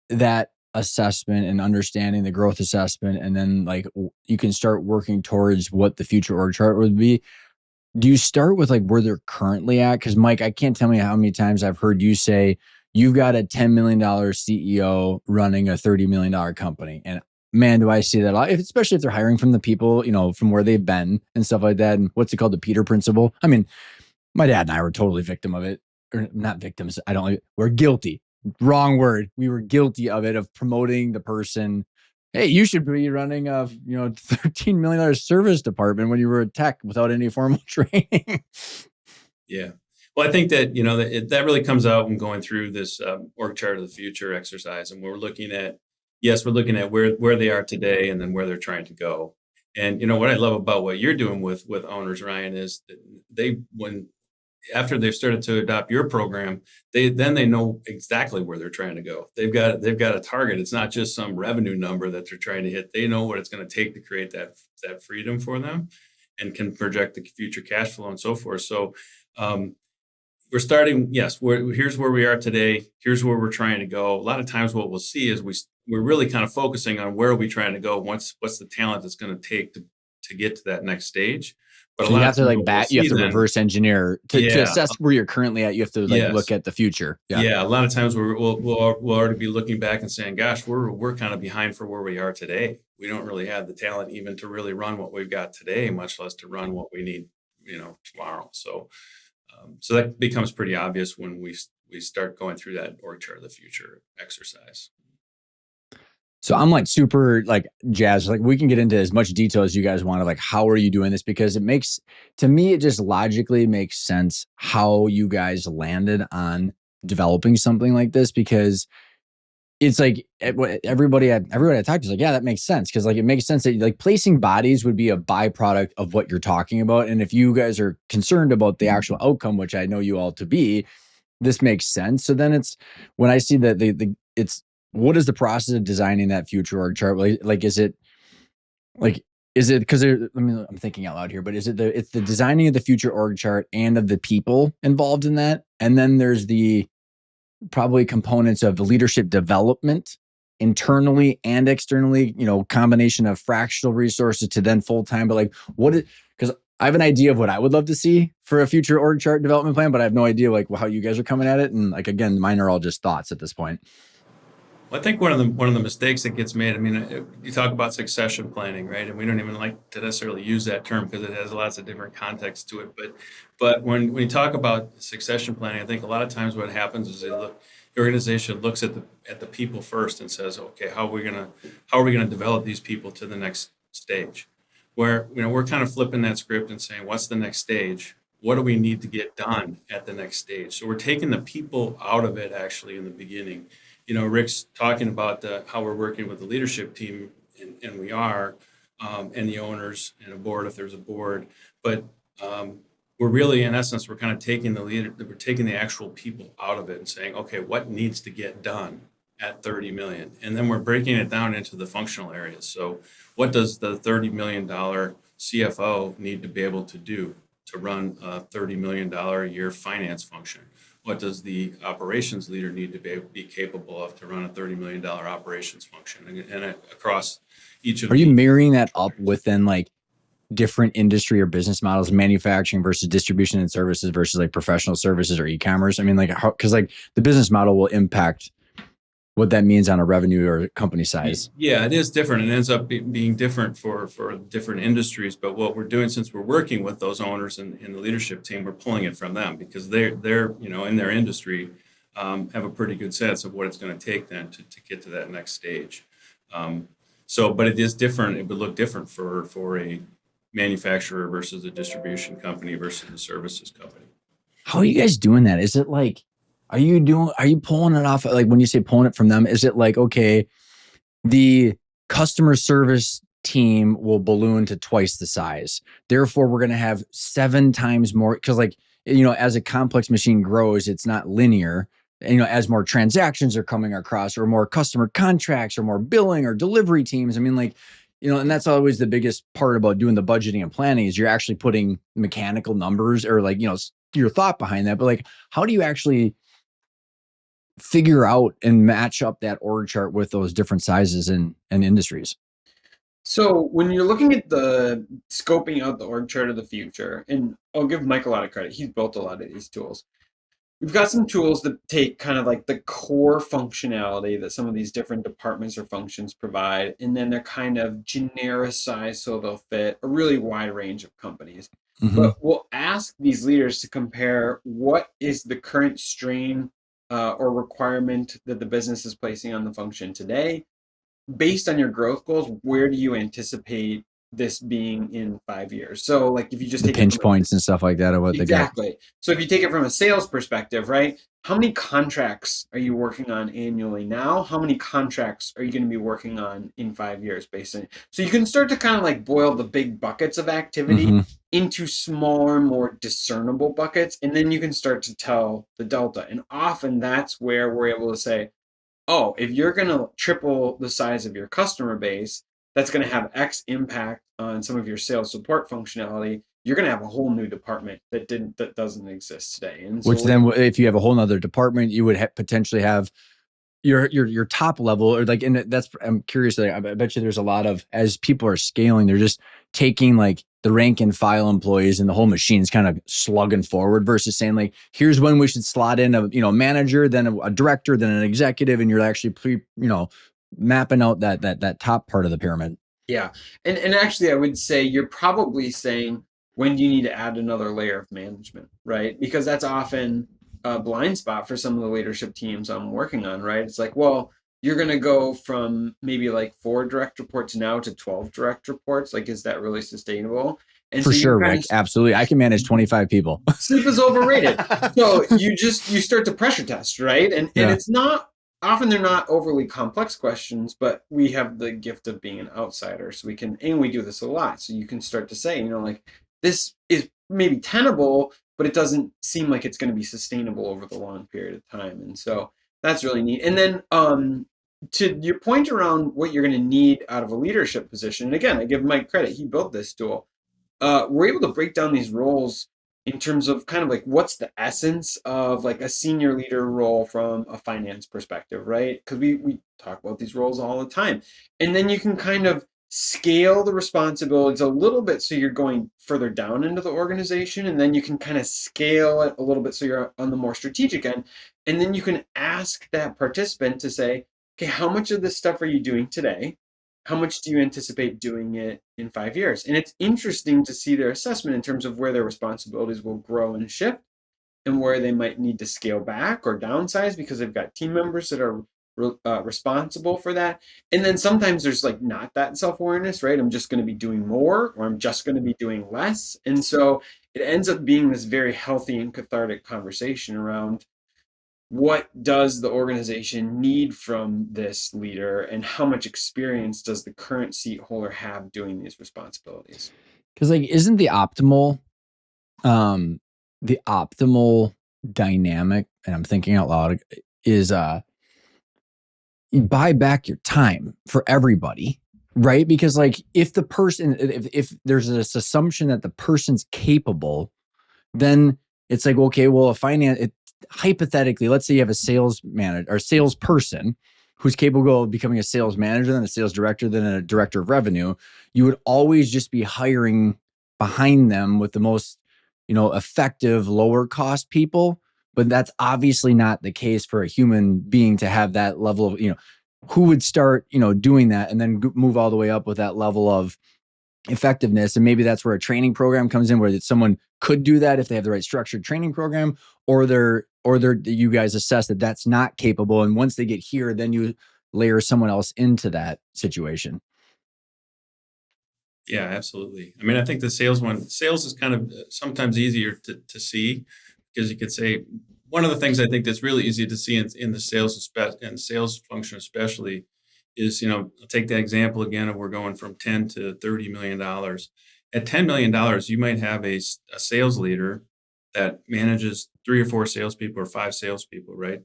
that assessment and understanding the growth assessment, and then like you can start working towards what the future org chart would be, do you start with like where they're currently at? Because Mike, I can't tell me how many times I've heard you say you've got a $10 million CEO running a $30 million company. And man, do I see that a lot, especially if they're hiring from the people, from where they've been and stuff like that. And what's it called? The Peter principle. I mean, my dad and I were totally victim of it, or not victims. We're guilty. Wrong word. We were guilty of it, of promoting the person. Hey, you should be running a, $13 million service department when you were a tech without any formal training. Yeah. Well, I think that, that really comes out when going through this org chart of the future exercise. And we're looking at where they are today and then where they're trying to go. And, what I love about what you're doing with owners, Ryan, is that after they've started to adopt your program, they know exactly where they're trying to go. They've got a target. It's not just some revenue number that they're trying to hit. They know what it's going to take to create that freedom for them and can project the future cash flow and so forth. So, we're starting, here's where we are today. Here's where we're trying to go. A lot of times what we'll see is we're really kind of focusing on where are we trying to go? What's the talent that's going to take to get to that next stage? But so you have to reverse engineer to assess where you're currently at. You have to look at the future. Yeah. A lot of times we'll already be looking back and saying, gosh, we're kind of behind for where we are today. We don't really have the talent even to really run what we've got today, much less to run what we need, tomorrow. So that becomes pretty obvious when we start going through that org chart of the future exercise. So I'm like super like jazzed. Like we can get into as much detail as you guys want of like, how are you doing this? Because to me, it just logically makes sense how you guys landed on developing something like this, because it's like everybody I talked to is like, yeah, that makes sense. Cause like, it makes sense that like placing bodies would be a byproduct of what you're talking about. And if you guys are concerned about the actual outcome, which I know you all to be, this makes sense. So then it's when I see that it's what is the process of designing that future org chart? Like, is it because I'm thinking out loud here, but is it it's the designing of the future org chart and of the people involved in that? And then there's the probably components of leadership development internally and externally, combination of fractional resources to then full-time, but like because I have an idea of what I would love to see for a future org chart development plan, but I have no idea like how you guys are coming at it. And like, again, mine are all just thoughts at this point. Well, I think one of the mistakes that gets made, I mean, you talk about succession planning, right? And we don't even like to necessarily use that term because it has lots of different contexts to it. But when you talk about succession planning, I think a lot of times what happens is the organization looks at the people first and says, okay, how are we gonna develop these people to the next stage? Where we're kind of flipping that script and saying, what's the next stage? What do we need to get done at the next stage? So we're taking the people out of it actually in the beginning. Rick's talking about how we're working with the leadership team, and we are, and the owners and a board if there's a board. But we're really, in essence, we're kind of taking we're taking the actual people out of it and saying, okay, what needs to get done at 30 million? And then we're breaking it down into the functional areas. So what does the $30 million CFO need to be able to do to run a $30 million a year finance function? What does the operations leader need to be capable of to run a $30 million operations function? And across each of Are you mirroring that up within like different industry or business models, manufacturing versus distribution and services versus like professional services or e-commerce? I mean, like because like the business model will impact what that means on a revenue or company size. Yeah, it is different. It ends up being different for different industries. But what we're doing, since we're working with those owners and the leadership team, we're pulling it from them because they're in their industry have a pretty good sense of what it's going to take then to get to that next stage. But it is different. It would look different for a manufacturer versus a distribution company versus a services company. How are you guys doing that? Is it like, are you pulling it off? Like when you say pulling it from them, is it like, okay, the customer service team will balloon to twice the size. Therefore, we're going to have 7 times more. Cause like, as a complex machine grows, it's not linear. As more transactions are coming across or more customer contracts or more billing or delivery teams. I mean, like, and that's always the biggest part about doing the budgeting and planning is you're actually putting mechanical numbers or like, your thought behind that. But like, how do you actually figure out and match up that org chart with those different sizes and industries? So when you're looking at the scoping out the org chart of the future, and I'll give Mike a lot of credit, he's built a lot of these tools. We've got some tools that take kind of like the core functionality that some of these different departments or functions provide, and then they're kind of genericized so they'll fit a really wide range of companies. Mm-hmm. But we'll ask these leaders to compare what is the current strain or requirement that the business is placing on the function today. Based on your growth goals, where do you anticipate this being in 5 years? So like if you just take pinch points and stuff like that, or what exactly. They got. So if you take it from a sales perspective, right? How many contracts are you working on annually now? How many contracts are you going to be working on in 5 years based on it? So you can start to kind of like boil the big buckets of activity into smaller, more discernible buckets. And then you can start to tell the delta. And often that's where we're able to say, oh, if you're going to triple the size of your customer base, that's going to have X impact on some of your sales support functionality. You're going to have a whole new department that doesn't exist today. And so which then, if you have a whole nother department, you would potentially have your top level, or like, and that's, I'm curious, I bet you there's a lot of, as people are scaling, they're just taking like the rank and file employees and the whole machine's kind of slugging forward versus saying like, here's when we should slot in a manager, then a director, then an executive. And you're actually mapping out that top part of the pyramid. Yeah. And actually I would say you're probably saying, when do you need to add another layer of management, right? Because that's often a blind spot for some of the leadership teams I'm working on, right? It's like, well, you're going to go from maybe like 4 direct reports now to 12 direct reports. Like, is that really sustainable? And for sure, Rick. Absolutely. I can manage 25 people. Sleep is overrated. So you start to pressure test, right? And it's not often they're not overly complex questions, but we have the gift of being an outsider. So we do this a lot. So you can start to say, like, this is maybe tenable, but it doesn't seem like it's going to be sustainable over the long period of time. And so that's really neat. And then to your point around what you're going to need out of a leadership position, and again, I give Mike credit, he built this tool. We're able to break down these roles in terms of kind of like what's the essence of like a senior leader role from a finance perspective, right? Because we talk about these roles all the time. And then you can kind of scale the responsibilities a little bit so you're going further down into the organization. And then you can kind of scale it a little bit so you're on the more strategic end. And then you can ask that participant to say, okay, how much of this stuff are you doing today? How much do you anticipate doing it in 5 years? And it's interesting to see their assessment in terms of where their responsibilities will grow and shift and where they might need to scale back or downsize because they've got team members that are responsible for that. And then sometimes there's like not that self-awareness, right? I'm just going to be doing more or I'm just going to be doing less. And so it ends up being this very healthy and cathartic conversation around what does the organization need from this leader and how much experience does the current seat holder have doing these responsibilities? Because like, isn't the optimal dynamic, and I'm thinking out loud, is you buy back your time for everybody, right? Because like if the person, if there's this assumption that the person's capable, then it's like, okay, well, hypothetically, let's say you have a sales manager or salesperson who's capable of becoming a sales manager, then a sales director, then a director of revenue. You would always just be hiring behind them with the most, effective, lower cost people. But that's obviously not the case for a human being to have that level of, who would start, doing that and then move all the way up with that level of effectiveness. And maybe that's where a training program comes in, where someone could do that if they have the right structured training program, or you guys assess that that's not capable. And once they get here, then you layer someone else into that situation. Yeah, absolutely. I mean, I think the sales is kind of sometimes easier to see because you could say one of the things I think that's really easy to see in the sales and sales function especially is, I'll take that example again of we're going from 10 to $30 million. At $10 million, you might have a sales leader that manages 3 or 4 salespeople or 5 salespeople, right?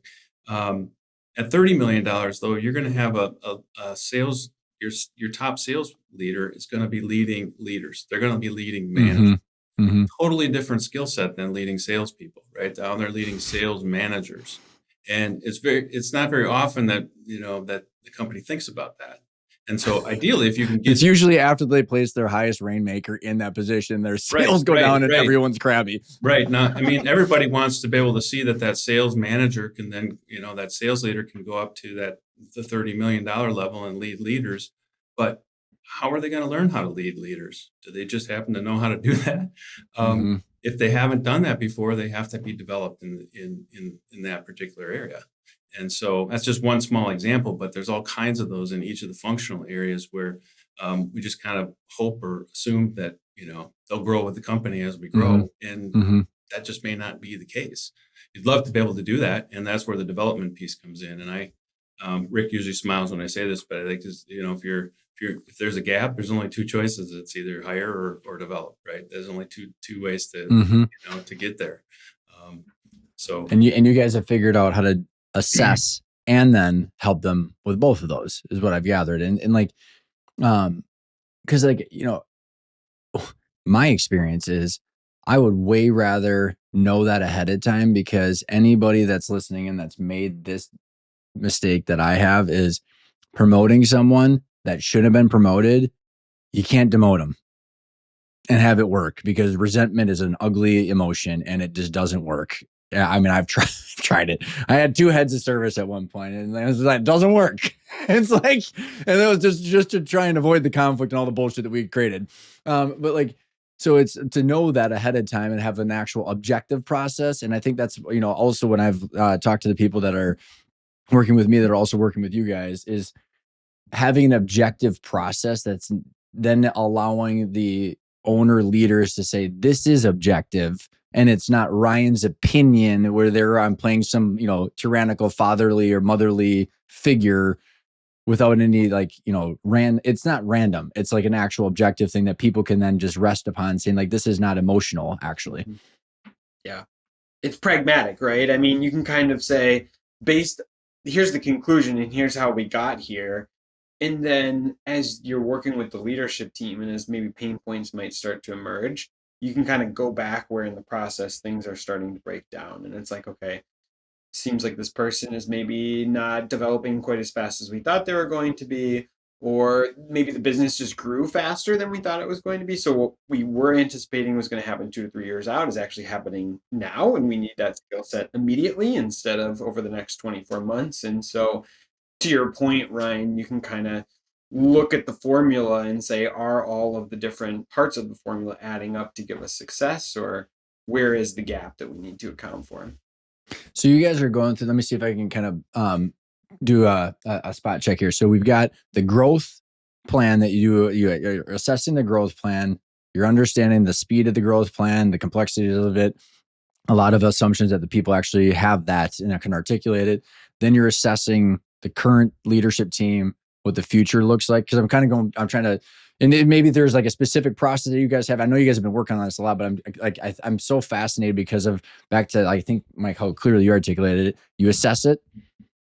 At $30 million, though, you're going to have a sales, your top sales leader is going to be leading leaders. They're going to be leading managers. Mm-hmm. Totally different skill set than leading salespeople, right? Down there leading sales managers. And it's not very often that, that the company thinks about that. And so ideally, if you can get... It's usually after they place their highest rainmaker in that position, their sales go down and everyone's crabby. Right. Now, I mean, everybody wants to be able to see that sales manager can then, that sales leader can go up to the $30 million level and lead leaders. But how are they going to learn how to lead leaders? Do they just happen to know how to do that? If they haven't done that before, they have to be developed in that particular area. And so that's just one small example, but there's all kinds of those in each of the functional areas where we just kind of hope or assume that, they'll grow with the company as we grow. And that just may not be the case. You'd love to be able to do that. And that's where the development piece comes in. And Rick usually smiles when I say this, but I think this, if there's a gap, there's only 2 choices. It's either hire or develop, right? There's only two ways to, to get there. And you guys have figured out how to assess and then help them with both of those is what I've gathered. And like, cause like, my experience is I would way rather know that ahead of time, because anybody that's listening and that's made this mistake that I have is promoting someone that should have been promoted. You can't demote them and have it work, because resentment is an ugly emotion and it just doesn't work. I mean, I've tried it. I had 2 heads of service at one point, and it was like, it doesn't work. It's like, and it was just to try and avoid the conflict and all the bullshit that we created. But like, so it's to know that ahead of time and have an actual objective process. And I think that's, also when I've talked to the people that are working with me that are also working with you guys, is having an objective process that's then allowing the owner leaders to say, this is objective and it's not Ryan's opinion where I'm playing some, tyrannical fatherly or motherly figure without any it's not random. It's like an actual objective thing that people can then just rest upon, saying like, this is not emotional actually. Yeah. It's pragmatic, right? I mean, you can kind of say here's the conclusion and here's how we got here. And then as you're working with the leadership team and as maybe pain points might start to emerge, you can kind of go back where in the process things are starting to break down. And it's like, okay, seems like this person is maybe not developing quite as fast as we thought they were going to be, or maybe the business just grew faster than we thought it was going to be. So what we were anticipating was going to happen 2 to 3 years out is actually happening now, and we need that skill set immediately instead of over the next 24 months. And so to your point, Ryan, you can kind of look at the formula and say, are all of the different parts of the formula adding up to give us success, or where is the gap that we need to account for? So you guys are going through, let me see if I can kind of do a spot check here. So we've got the growth plan that you're assessing the growth plan. You're understanding the speed of the growth plan, the complexities of it, a lot of assumptions that the people actually have that and can articulate it. Then you're assessing the current leadership team, what the future looks like. Cause I'm trying to, and maybe there's like a specific process that you guys have. I know you guys have been working on this a lot, but I'm so fascinated because of back to, I think, Mike, how clearly you articulated it. You assess it.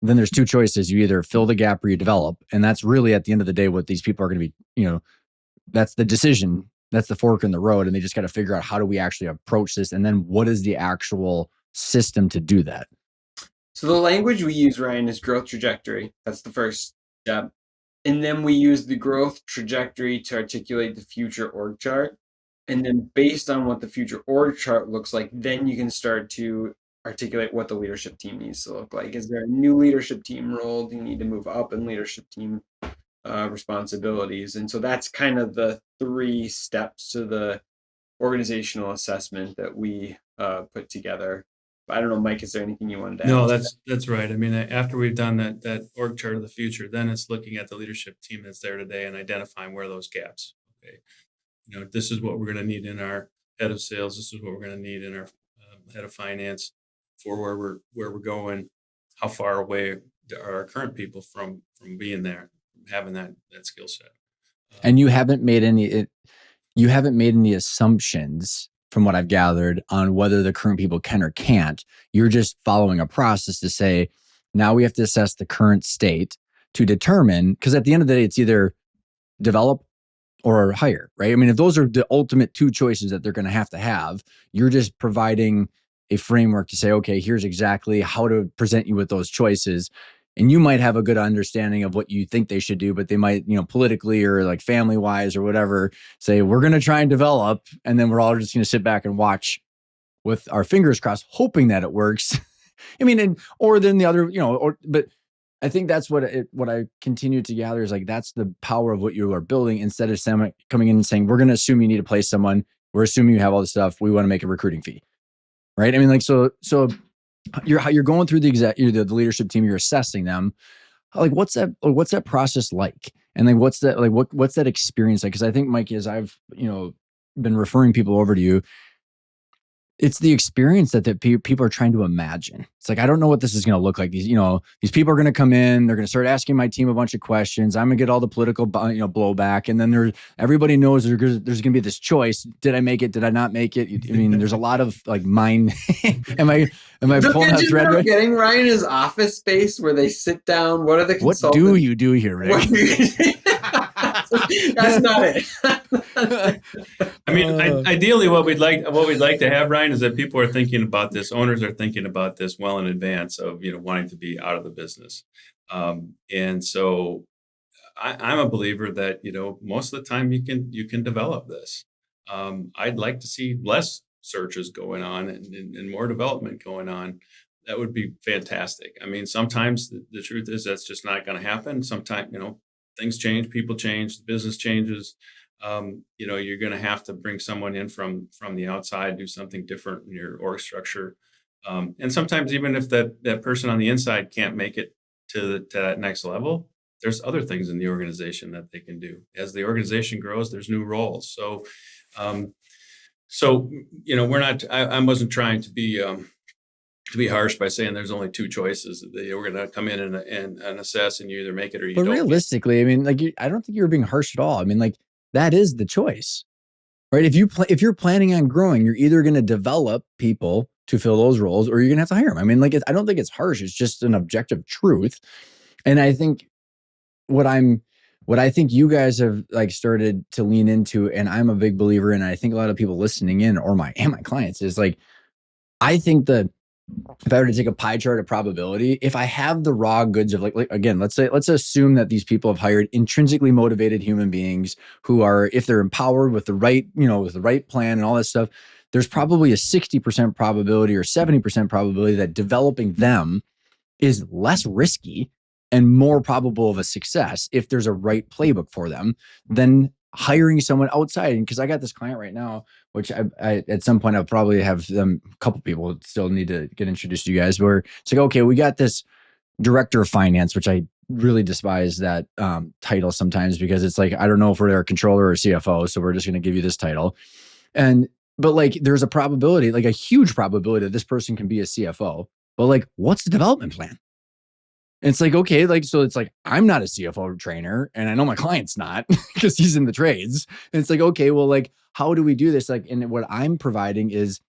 Then there's 2 choices. You either fill the gap or you develop. And that's really at the end of the day, what these people are going to be, that's the decision. That's the fork in the road. And they just got to figure out, how do we actually approach this? And then what is the actual system to do that? So the language we use, Ryan, is growth trajectory. That's the first step. And then we use the growth trajectory to articulate the future org chart. And then based on what the future org chart looks like, then you can start to articulate what the leadership team needs to look like. Is there a new leadership team role? Do you need to move up in leadership team responsibilities? And so that's kind of the 3 steps to the organizational assessment that we put together. I don't know, Mike, is there anything you wanted to add? No, that's right. I mean, after we've done that org chart of the future, then it's looking at the leadership team that's there today and identifying where those gaps. Okay, this is what we're going to need in our head of sales. This is what we're going to need in our head of finance for where we're going. How far away are our current people from being there, having that skill set? And you haven't made any assumptions, from what I've gathered, on whether the current people can or can't. You're just following a process to say, now we have to assess the current state to determine, because at the end of the day, it's either develop or hire, right? I mean, if those are the ultimate 2 choices that they're going to have, you're just providing a framework to say, okay, here's exactly how to present you with those choices. And you might have a good understanding of what you think they should do, but they might, politically or like family wise or whatever, say, we're going to try and develop. And then we're all just going to sit back and watch with our fingers crossed, hoping that it works. I mean, or then the other, but I think that's what I continue to gather is like, that's the power of what you are building. Instead of someone coming in and saying, we're going to assume you need to place someone. We're assuming you have all this stuff. We want to make a recruiting fee. Right. I mean, like, so you're going through the leadership team, you're assessing them. Like, what's that process like? And like, what's that experience like? Cause I think, Mike, as I've, been referring people over to you, it's the experience that people are trying to imagine. It's like, I don't know what this is going to look like. These people are going to come in, they're going to start asking my team a bunch of questions. I'm going to get all the political, blowback. And then everybody knows there's going to be this choice. Did I make it? Did I not make it? I mean, there's a lot of like mind. Am I pulling that thread right? Getting Ryan his office space where they sit down. What are the consultants? What do you do here, Rick? That's not it. I mean, ideally, what we'd like to have, Ryan, is that people are thinking about this. Owners are thinking about this well in advance of wanting to be out of the business, and so I'm a believer that most of the time you can develop this. I'd like to see less searches going on and more development going on. That would be fantastic. I mean, sometimes the truth is that's just not going to happen. Sometimes things change, people change, the business changes. You're going to have to bring someone in from the outside, do something different in your org structure. And sometimes even if that person on the inside can't make it to that next level, there's other things in the organization that they can do. As the organization grows, there's new roles. So So, we're not. I wasn't trying to be harsh by saying there's only two choices. We're going to come in and assess, and you either make it or you But don't. realistically, I mean, like, I don't think you're being harsh at all. I mean, like, that is the choice, right? If you're planning on growing, you're either going to develop people to fill those roles, or you're going to have to hire them. I mean, like, I don't think it's harsh. It's just an objective truth. And I think what I think you guys have like started to lean into, and I'm a big believer in, and I think a lot of people listening in, or my clients, is like, I think that if I were to take a pie chart of probability, if I have the raw goods of like again, let's assume that these people have hired intrinsically motivated human beings who are, if they're empowered with the right, with the right plan and all that stuff, there's probably a 60% probability or 70% probability that developing them is less risky and more probable of a success if there's a right playbook for them than hiring someone outside. Because I got this client right now, which I at some point I'll probably have them, a couple people still need to get introduced to you guys, where it's like, okay, we got this director of finance, which I really despise that title sometimes, because it's like, I don't know if we're a controller or CFO, so we're just going to give you this title. But like, there's a probability, like a huge probability, that this person can be a CFO. But like, what's the development plan? And it's like, okay, like, so it's like, I'm not a CFO trainer, and I know my client's not because he's in the trades. And it's like, okay, well, like, how do we do this? Like, and what I'm providing is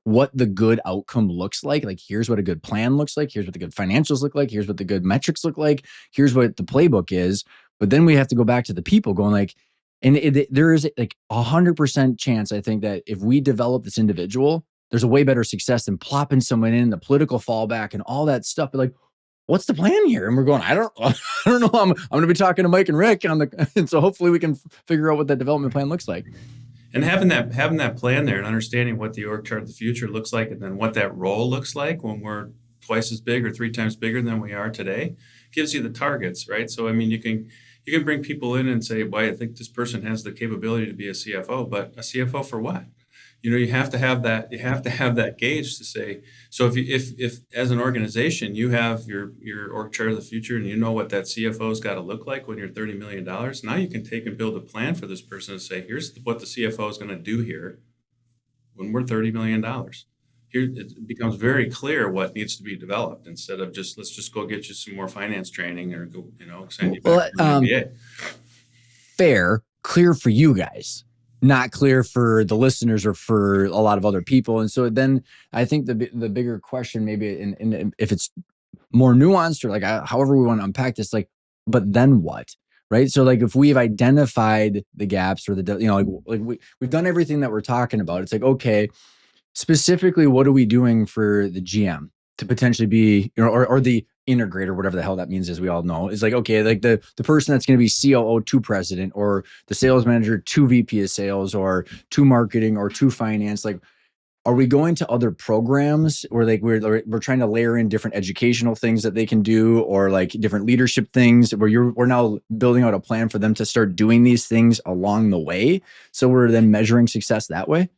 what the good outcome looks like. Like, here's what a good plan looks like. Here's what the good financials look like. Here's what the good metrics look like. Here's what the playbook is. But then we have to go back to the people going like, and there is like 100% chance, I think, that if we develop this individual, there's a way better success than plopping someone in the political fallback and all that stuff. But like, what's the plan here? And we're going, I don't know. I'm going to be talking to Mike and Rick and so hopefully we can figure out what that development plan looks like. And having that plan there and understanding what the org chart of the future looks like, and then what that role looks like when we're twice as big or 3 times bigger than we are today, gives you the targets, right? So, I mean, you can bring people in and say, well, I think this person has the capability to be a CFO, but a CFO for what? You have to have that. You have to have that gauge to say. So if as an organization you have your org chart of the future, and you know what that CFO's got to look like when you're $30 million, now you can take and build a plan for this person and say, here's what the CFO is going to do here when we're $30 million. Here it becomes very clear what needs to be developed, instead of just, let's just go get you some more finance training, or go, send you back to an MBA. Fair, clear for you guys, not clear for the listeners or for a lot of other people. And so then I think the bigger question, maybe, and if it's more nuanced, or like however we want to unpack this, like, but then what? Right. So like, if we've identified the gaps, or we've done everything that we're talking about, it's like, okay, specifically, what are we doing for the GM to potentially be, or the integrator, whatever the hell that means, as we all know, is like, okay, like the person that's going to be COO to president, or the sales manager to VP of sales, or to marketing, or to finance. Like, are we going to other programs, or like we're trying to layer in different educational things that they can do, or like different leadership things where we're now building out a plan for them to start doing these things along the way, so we're then measuring success that way?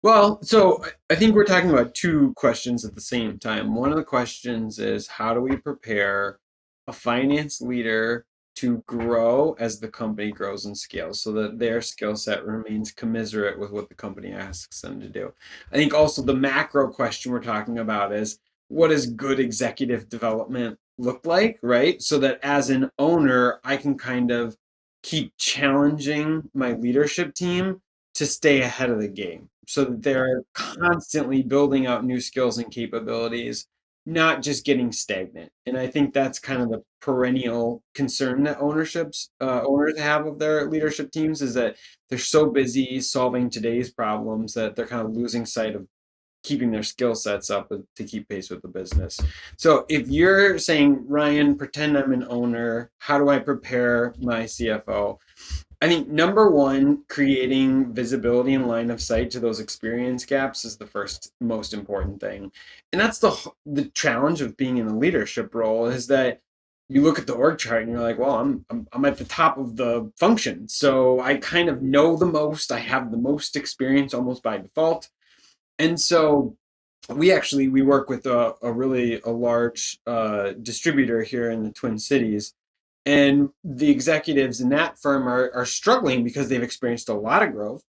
Well, so I think we're talking about two questions at the same time. One of the questions is, how do we prepare a finance leader to grow as the company grows and scales, so that their skill set remains commensurate with what the company asks them to do? I think also the macro question we're talking about is, what does good executive development look like, right? So that as an owner, I can kind of keep challenging my leadership team to stay ahead of the game, so that they're constantly building out new skills and capabilities, not just getting stagnant. And I think that's kind of the perennial concern that owners have of their leadership teams, is that they're so busy solving today's problems that they're kind of losing sight of keeping their skill sets up to keep pace with the business. So if you're saying, Ryan, pretend I'm an owner, how do I prepare my CFO? I think number one, creating visibility and line of sight to those experience gaps is the first most important thing. And that's the challenge of being in a leadership role, is that you look at the org chart and you're like, well, I'm at the top of the function, so I kind of know the most, I have the most experience almost by default. And so we work with a really large distributor here in the Twin Cities. And the executives in that firm are struggling because they've experienced a lot of growth.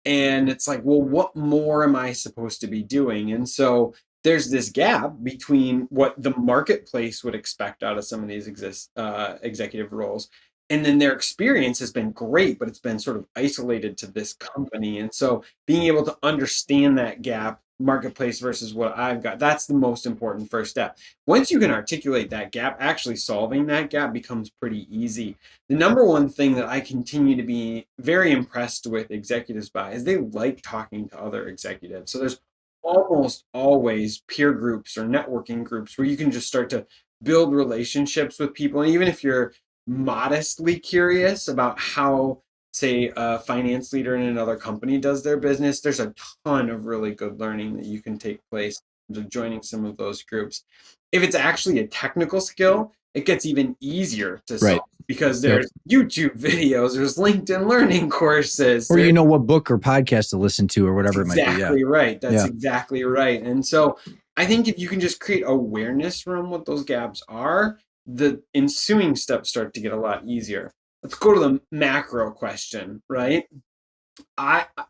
And it's like, well, what more am I supposed to be doing? And so there's this gap between what the marketplace would expect out of some of these executive roles. And then their experience has been great, but it's been sort of isolated to this company. And so being able to understand that gap, marketplace versus what I've got, that's the most important first step. Once you can articulate that gap, actually solving that gap becomes pretty easy. The number one thing that I continue to be very impressed with executives by is they like talking to other executives. So there's almost always peer groups or networking groups where you can just start to build relationships with people. And even if you're modestly curious about how, say, a finance leader in another company does their business, there's a ton of really good learning that you can take place of joining some of those groups. If it's actually a technical skill, it gets even easier to solve because there's YouTube videos, there's LinkedIn learning courses. Or you know what book or podcast to listen to or whatever it might be. Exactly right. That's exactly right. And so I think if you can just create awareness around what those gaps are, the ensuing steps start to get a lot easier. Let's go to the macro question, right?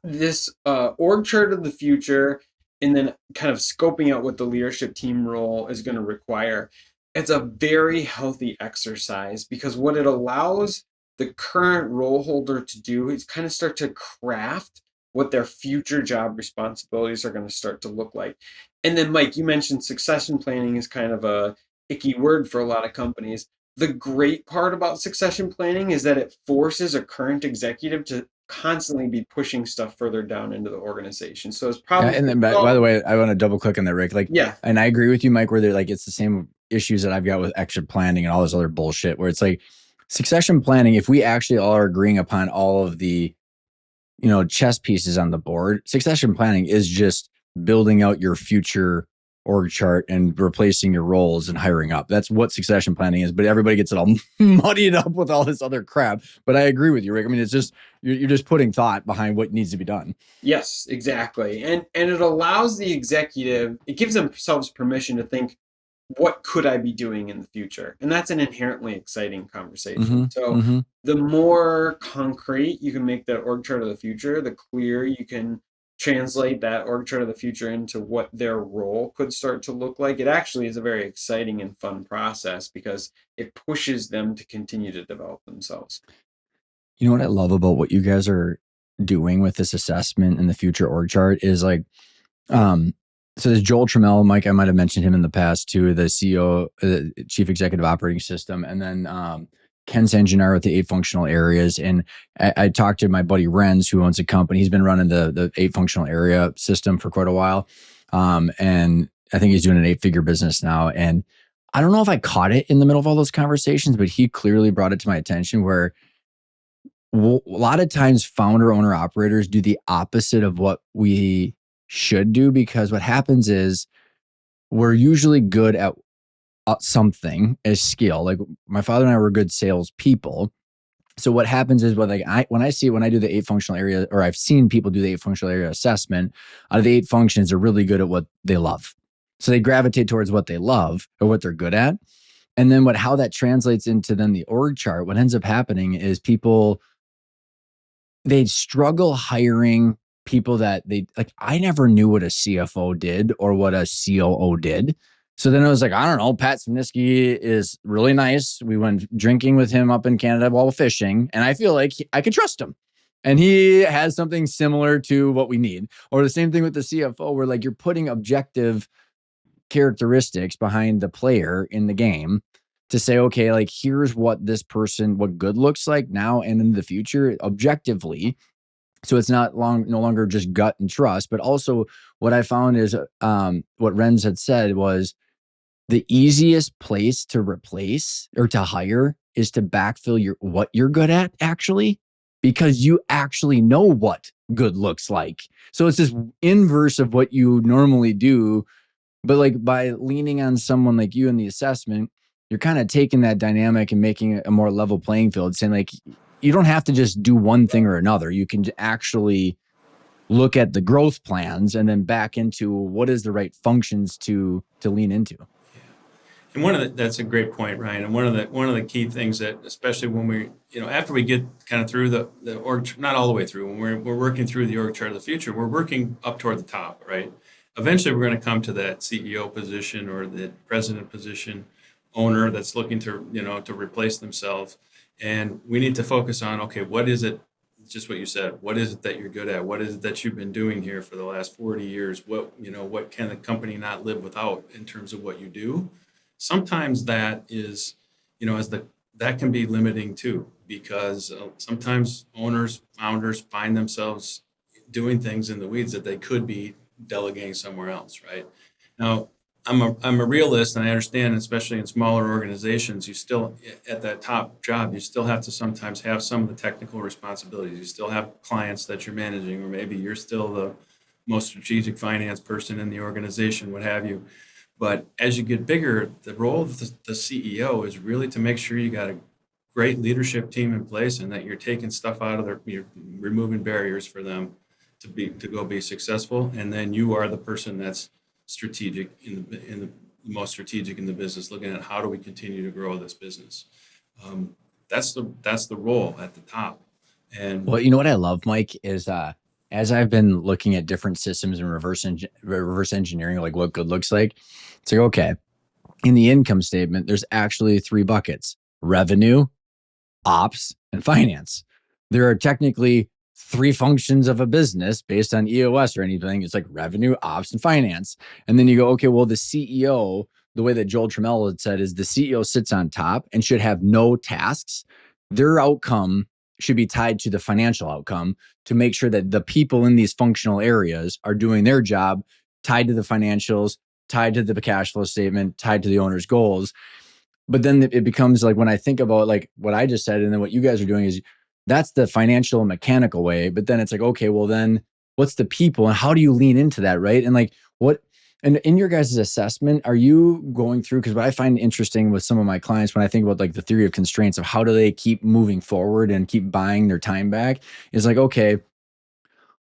This org chart of the future, and then kind of scoping out what the leadership team role is going to require. It's a very healthy exercise because what it allows the current role holder to do is kind of start to craft what their future job responsibilities are going to start to look like. And then, Mike, you mentioned succession planning is kind of a icky word for a lot of companies. The great part about succession planning is that it forces a current executive to constantly be pushing stuff further down into the organization. So it's probably and then by the way, I want to double click on that, Rick. And I agree with you, Mike, where they're like, it's the same issues that I've got with exit planning and all this other bullshit, where it's like succession planning, if we actually all are agreeing upon all of the, chess pieces on the board, succession planning is just building out your future org chart and replacing your roles and hiring up. That's what succession planning is, but everybody gets it all muddied up with all this other crap. But I agree with you, Rick. I mean, it's just, you're just putting thought behind what needs to be done. Yes, exactly. And it allows the executive, it gives themselves permission to think, what could I be doing in the future? And that's an inherently exciting conversation. The more concrete you can make that org chart of the future, the clearer you can translate that org chart of the future into what their role could start to look like. It actually is a very exciting and fun process because it pushes them to continue to develop themselves. You know what I love about what you guys are doing with this assessment and the future org chart is like, so there's Joel Trammell, Mike, I might have mentioned him in the past too, the CEO, Chief Executive Operating System, and then Ken Sangenaro with the 8 functional areas. And I talked to my buddy Renz, who owns a company. He's been running the 8 functional area system for quite a while. And I think he's doing an 8-figure business now. And I don't know if I caught it in the middle of all those conversations, but he clearly brought it to my attention where a lot of times founder, owner, operators do the opposite of what we should do, because what happens is we're usually good at something as skill. Like my father and I were good salespeople. So what happens is when I do the 8 functional area, or I've seen people do the 8 functional area assessment, out of the 8 functions, they're really good at what they love. So they gravitate towards what they love or what they're good at. And then how that translates into then the org chart, what ends up happening is they struggle hiring people that I never knew what a CFO did or what a COO did. So then I was like, I don't know, Pat Sniski is really nice. We went drinking with him up in Canada while fishing, and I feel like I could trust him. And he has something similar to what we need. Or the same thing with the CFO, where you're putting objective characteristics behind the player in the game to say, okay, here's what this person, what good looks like now and in the future objectively. So it's no longer just gut and trust, but also what I found is what Renz had said was the easiest place to replace or to hire is to backfill what you're good at, actually, because you actually know what good looks like. So it's this inverse of what you normally do. But by leaning on someone like you in the assessment, you're kind of taking that dynamic and making it a more level playing field, saying you don't have to just do one thing or another. You can actually look at the growth plans and then back into what is the right functions to lean into. And that's a great point, Ryan. And one of the key things that, especially when we, after we get kind of through the org, not all the way through, when we're working through the org chart of the future, we're working up toward the top, right? Eventually, we're going to come to that CEO position or the president position, owner that's looking to, to replace themselves. And we need to focus on, okay, what is it? Just what you said. What is it that you're good at? What is it that you've been doing here for the last 40 years? What can the company not live without in terms of what you do? Sometimes that is, that can be limiting too, because sometimes owners, founders find themselves doing things in the weeds that they could be delegating somewhere else, right? Now, I'm a realist, and I understand, especially in smaller organizations, you still, at that top job, you still have to sometimes have some of the technical responsibilities. You still have clients that you're managing, or maybe you're still the most strategic finance person in the organization, what have you. But as you get bigger, the role of the CEO is really to make sure you got a great leadership team in place, and that you're taking stuff out of you're removing barriers for them to go be successful. And then you are the person that's strategic in the most strategic in the business, looking at how do we continue to grow this business. That's the role at the top. And well, you know what I love, Mike, is as I've been looking at different systems and reverse engineering, like what good looks like, it's like, okay, in the income statement, there's actually 3 buckets: revenue, ops, and finance. There are technically 3 functions of a business based on EOS or anything. It's like revenue, ops, and finance. And then you go, okay, well, the CEO, the way that Joel Trammell had said, is the CEO sits on top and should have no tasks. Their outcome should be tied to the financial outcome, to make sure that the people in these functional areas are doing their job, tied to the financials, tied to the cash flow statement, tied to the owner's goals. But then it becomes like, when I think about like what I just said, and then what you guys are doing, is that's the financial and mechanical way. But then it's like, okay, well then what's the people, and how do you lean into that? Right. And like and in your guys' assessment, are you going through, because what I find interesting with some of my clients, when I think about like the theory of constraints of how do they keep moving forward and keep buying their time back, is like, okay,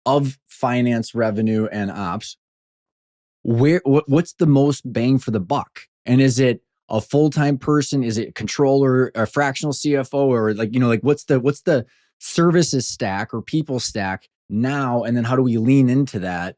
of finance, revenue, and ops, what's the most bang for the buck? And is it a full-time person? Is it a controller, a fractional CFO, or like, like what's the services stack or people stack now? And then how do we lean into that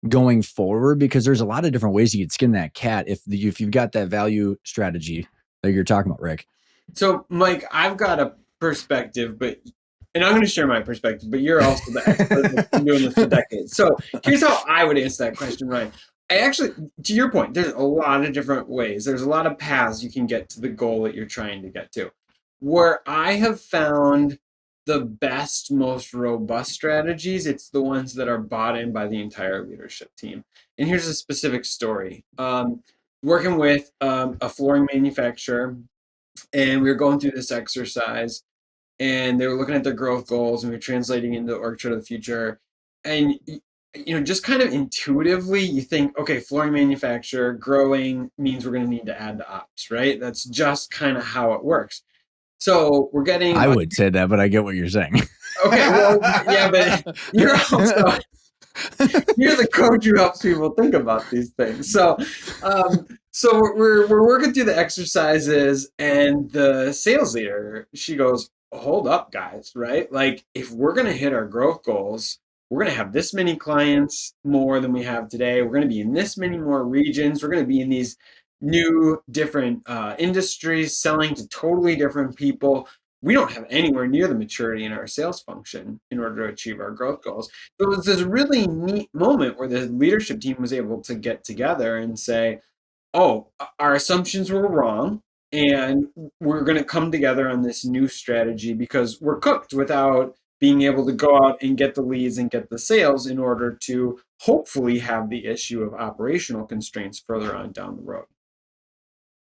going forward? Because there's a lot of different ways you could skin that cat if you've got that value strategy that you're talking about, Rick. So, Mike, I've got a perspective, and I'm going to share my perspective, but you're also the expert that's been doing this for decades. So here's how I would answer that question, Ryan. I actually, to your point, there's a lot of different ways. There's a lot of paths you can get to the goal that you're trying to get to. Where I have found the best, most robust strategies, it's the ones that are bought in by the entire leadership team. And here's a specific story. Working with a flooring manufacturer, and we were going through this exercise, and they were looking at their growth goals, and we were translating into org chart of the future. And just kind of intuitively, you think, okay, flooring manufacturer growing means we're going to need to add the ops, right? That's just kind of how it works. So we're getting. I would say that, but I get what you're saying. Okay, well, yeah, but you're also you're the coach who helps people think about these things. So we're working through the exercises, and the sales leader, she goes, hold up, guys, right? Like, if we're going to hit our growth goals, we're going to have this many clients more than we have today. We're going to be in this many more regions. We're going to be in these new different industries, selling to totally different people. We don't have anywhere near the maturity in our sales function in order to achieve our growth goals. So it was this really neat moment where the leadership team was able to get together and say, oh, our assumptions were wrong, and we're going to come together on this new strategy because we're cooked without being able to go out and get the leads and get the sales in order to hopefully have the issue of operational constraints further on down the road.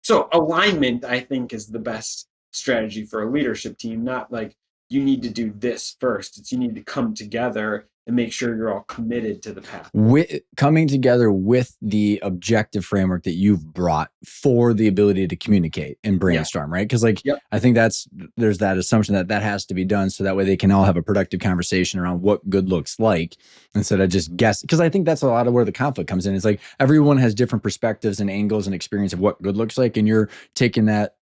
So alignment, I think, is the best strategy for a leadership team, not like you need to do this first. It's you need to come together and make sure you're all committed to the path. Coming together with the objective framework that you've brought for the ability to communicate and brainstorm, right? Because I think there's that assumption that has to be done so that way they can all have a productive conversation around what good looks like instead of just guess. Because I think that's a lot of where the conflict comes in. It's like everyone has different perspectives and angles and experience of what good looks like, and you're taking that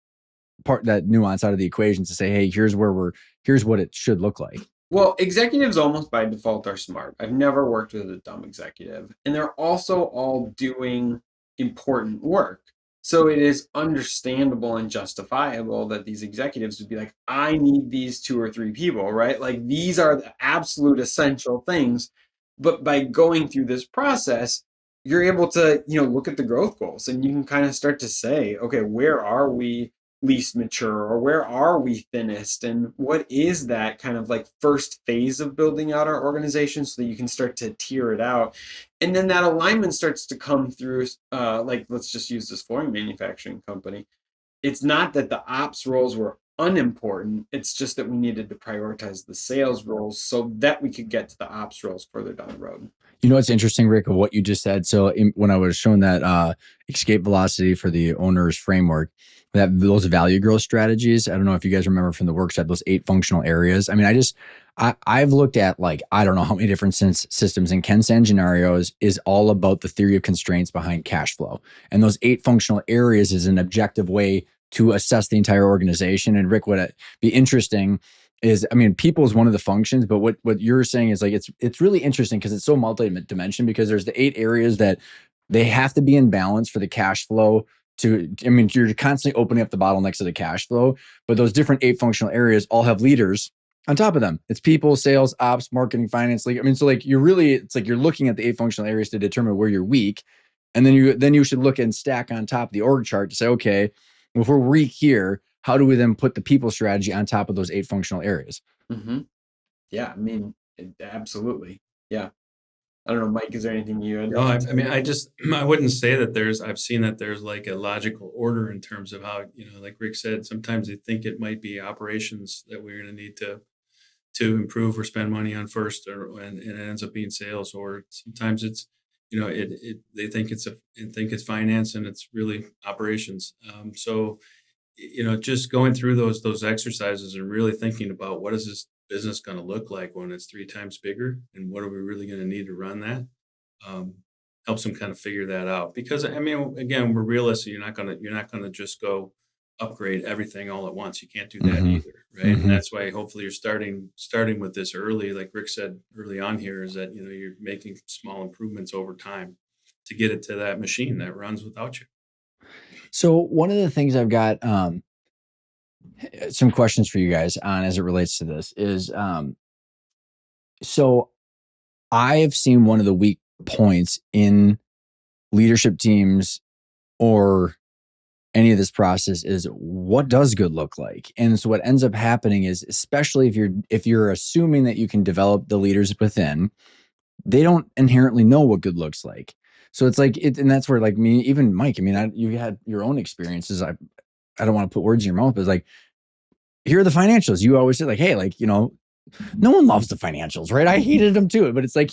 nuance out of the equation to say, hey, here's what it should look like. Well, executives almost by default are smart. I've never worked with a dumb executive. And they're also all doing important work. So it is understandable and justifiable that these executives would be like, I need these 2 or 3 people, right? Like these are the absolute essential things. But by going through this process, you're able to, look at the growth goals and you can kind of start to say, okay, where are we least mature, or where are we thinnest, and what is that kind of like first phase of building out our organization so that you can start to tier it out. And then that alignment starts to come through, like let's just use this flooring manufacturing company. It's not that the ops roles were unimportant, it's just that we needed to prioritize the sales roles so that we could get to the ops roles further down the road. You know what's interesting, Rick, of what you just said? So when I was showing that escape velocity for the owner's framework, those value growth strategies, I don't know if you guys remember from the workshop, those 8 functional areas. I mean, I've looked at I don't know how many different systems, and Ken Sangenario's is all about the theory of constraints behind cash flow. And those 8 functional areas is an objective way to assess the entire organization. And Rick, what be interesting is, I mean, people is one of the functions, but what you're saying is like, it's really interesting because it's so multi-dimensional, because there's the 8 areas that they have to be in balance for the cash flow you're constantly opening up the bottlenecks of the cash flow, but those different 8 functional areas all have leaders on top of them. It's people, sales, ops, marketing, finance. It's like you're looking at the 8 functional areas to determine where you're weak. And then you should look and stack on top of the org chart to say, okay, well, if we're weak here, how do we then put the people strategy on top of those 8 functional areas? Mm-hmm. Yeah, I mean, absolutely. Yeah. I don't know, Mike, is there anything you had? No, I mean, I wouldn't say that I've seen that there's like a logical order in terms of how, like Rick said, sometimes they think it might be operations that we're going to need to improve or spend money on first, and it ends up being sales, or sometimes it's, they think it's finance and it's really operations. So, just going through those exercises and really thinking about what is this business going to look like when it's 3 times bigger, and what are we really going to need to run that, helps them kind of figure that out. Because I mean, again, we're realists. You're not going to just go upgrade everything all at once. You can't do that either, right? Mm-hmm. And that's why hopefully you're starting with this early, like Rick said early on here, is that you're making small improvements over time to get it to that machine that runs without you. So one of the things I've got some questions for you guys on as it relates to this is, so I've seen one of the weak points in leadership teams or any of this process is, what does good look like? And so what ends up happening is, especially if you're assuming that you can develop the leaders within, they don't inherently know what good looks like. So it's like and that's where, like, me, even Mike, I mean, you had your own experiences. I don't want to put words in your mouth, but it's like, here are the financials. You always say like, hey, like, no one loves the financials, right? I hated them too, but it's like,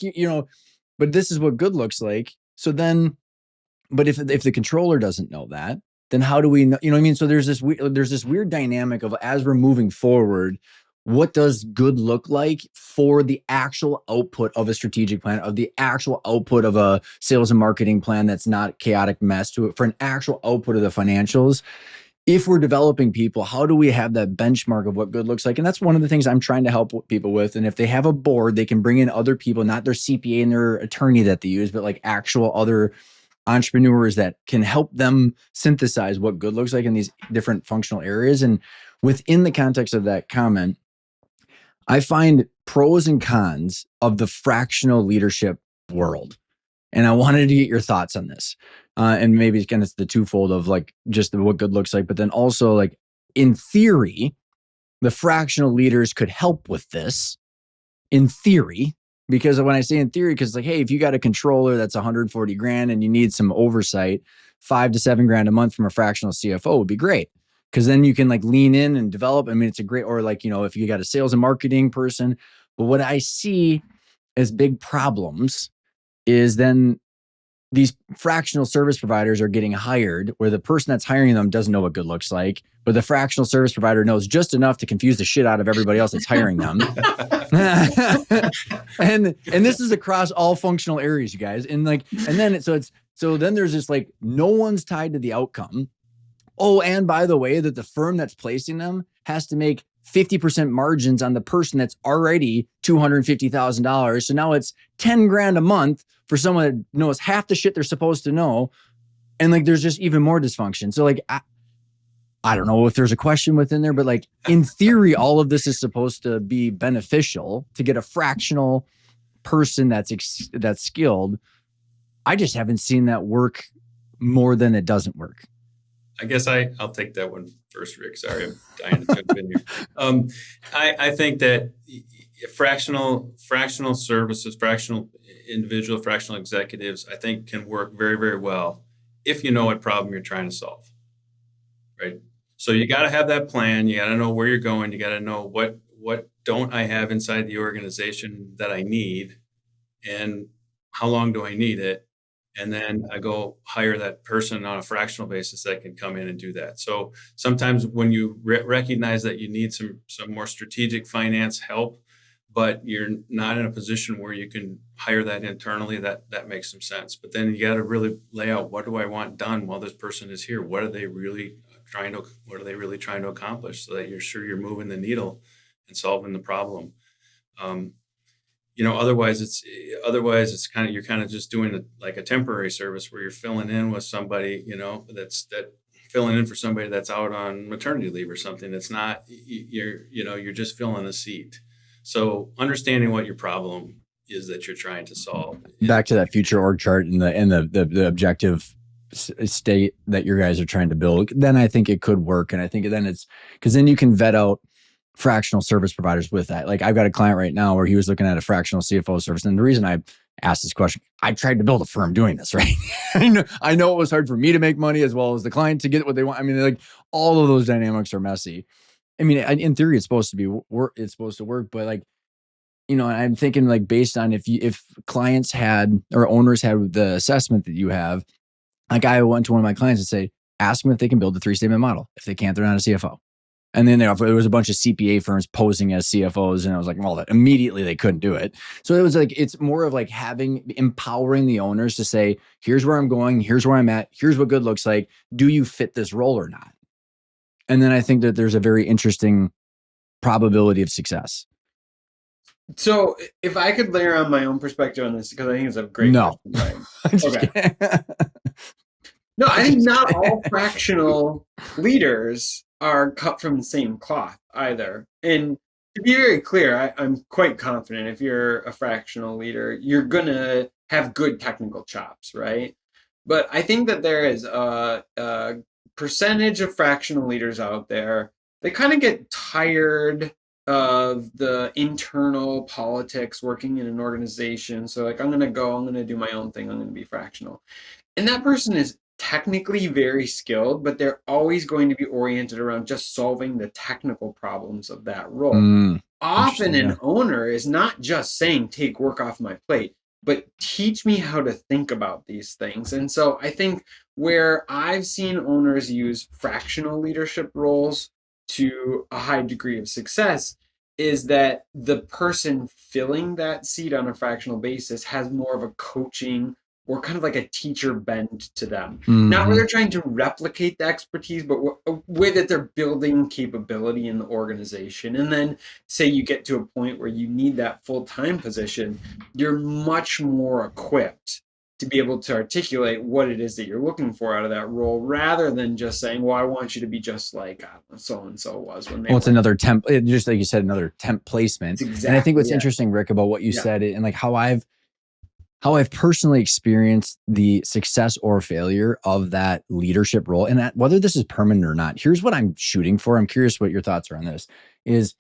but this is what good looks like. So then, but if the controller doesn't know that, then how do we know? You know what I mean? So there's this weird dynamic of, as we're moving forward, what does good look like for the actual output of a strategic plan, of the actual output of a sales and marketing plan that's not chaotic mess, to it, for an actual output of the financials. If we're developing people, how do we have that benchmark of what good looks like? And that's one of the things I'm trying to help people with. And if they have a board, they can bring in other people, not their CPA and their attorney that they use, but like actual other entrepreneurs that can help them synthesize what good looks like in these different functional areas. And within the context of that comment, I find pros and cons of the fractional leadership world. And I wanted to get your thoughts on this. And maybe again, it's the twofold of like just what good looks like, but then also like, in theory, the fractional leaders could help with this in theory, because when I say in theory, because like, hey, if you got a controller that's 140 grand and you need some oversight, 5 to 7 grand a month from a fractional CFO would be great. Cause then you can like lean in and develop. I mean, it's a great, or like, if you got a sales and marketing person, but what I see as big problems is then these fractional service providers are getting hired where the person that's hiring them doesn't know what good looks like, but the fractional service provider knows just enough to confuse the shit out of everybody else that's hiring them. and this is across all functional areas, you guys. And then there's this like, no one's tied to the outcome. Oh, and by the way, that the firm that's placing them has to make 50% margins on the person that's already $250,000. So now it's 10 grand a month for someone that knows half the shit they're supposed to know. And like, there's just even more dysfunction. So like, I don't know if there's a question within there, but like in theory, all of this is supposed to be beneficial to get a fractional person that's skilled. I just haven't seen that work more than it doesn't work. I guess I'll take that one first, Rick. Sorry, I'm dying to jump in here. I think that fractional services, fractional individual, fractional executives, I think can work very, very well if you know what problem you're trying to solve, right? So you got to have that plan. You got to know where you're going. You got to know what don't I have inside the organization that I need, and how long do I need it? And then I go hire that person on a fractional basis that can come in and do that. So sometimes when you recognize that you need some more strategic finance help, but you're not in a position where you can hire that internally, that makes some sense. But then you got to really lay out, what do I want done while this person is here? What are they really trying to accomplish, so that you're sure you're moving the needle and solving the problem. Otherwise it's kind of, you're kind of just doing like a temporary service where you're filling in with somebody, filling in for somebody that's out on maternity leave or something. It's not, you're just filling a seat. So understanding what your problem is that you're trying to solve. Back to that future org chart and the objective state that you guys are trying to build, then I think it could work. And I think then it's because then you can vet out fractional service providers with that. Like I've got a client right now where he was looking at a fractional CFO service. And the reason I asked this question, I tried to build a firm doing this, right? I know it was hard for me to make money as well as the client to get what they want. I mean, like all of those dynamics are messy. I mean, in theory, it's supposed to work, but like, I'm thinking like based on if clients had or owners had the assessment that you have, like I went to one of my clients and say, ask them if they can build a 3-statement model. If they can't, they're not a CFO. And then there was a bunch of CPA firms posing as CFOs, and I was like, well, immediately they couldn't do it. So it was like, it's more of like empowering the owners to say, here's where I'm going, here's where I'm at, here's what good looks like. Do you fit this role or not? And then I think that there's a very interesting probability of success. So if I could layer on my own perspective on this, because I think it's a great question, right? Okay. No, I think not all fractional leaders are cut from the same cloth either. And to be very clear, I'm quite confident if you're a fractional leader, you're going to have good technical chops, right? But I think that there is a percentage of fractional leaders out there, they kind of get tired of the internal politics working in an organization. So like, I'm going to do my own thing. I'm going to be fractional. And that person is technically very skilled, but they're always going to be oriented around just solving the technical problems of that role. Often an owner is not just saying, take work off my plate, but teach me how to think about these things. And so I think where I've seen owners use fractional leadership roles to a high degree of success is that the person filling that seat on a fractional basis has more of a coaching or kind of like a teacher bend to them. Not where they're trying to replicate the expertise, but a way that they're building capability in the organization. And then say you get to a point where you need that full-time position, you're much more equipped to be able to articulate what it is that you're looking for out of that role, rather than just saying, well, I want you to be just like so-and-so was when they it's another temp, just like you said, another temp placement. Exactly, and I think what's interesting, Rick, about what you said and like how I've personally experienced the success or failure of that leadership role, and that whether this is permanent or not, here's what I'm shooting for. I'm curious what your thoughts are on this. Is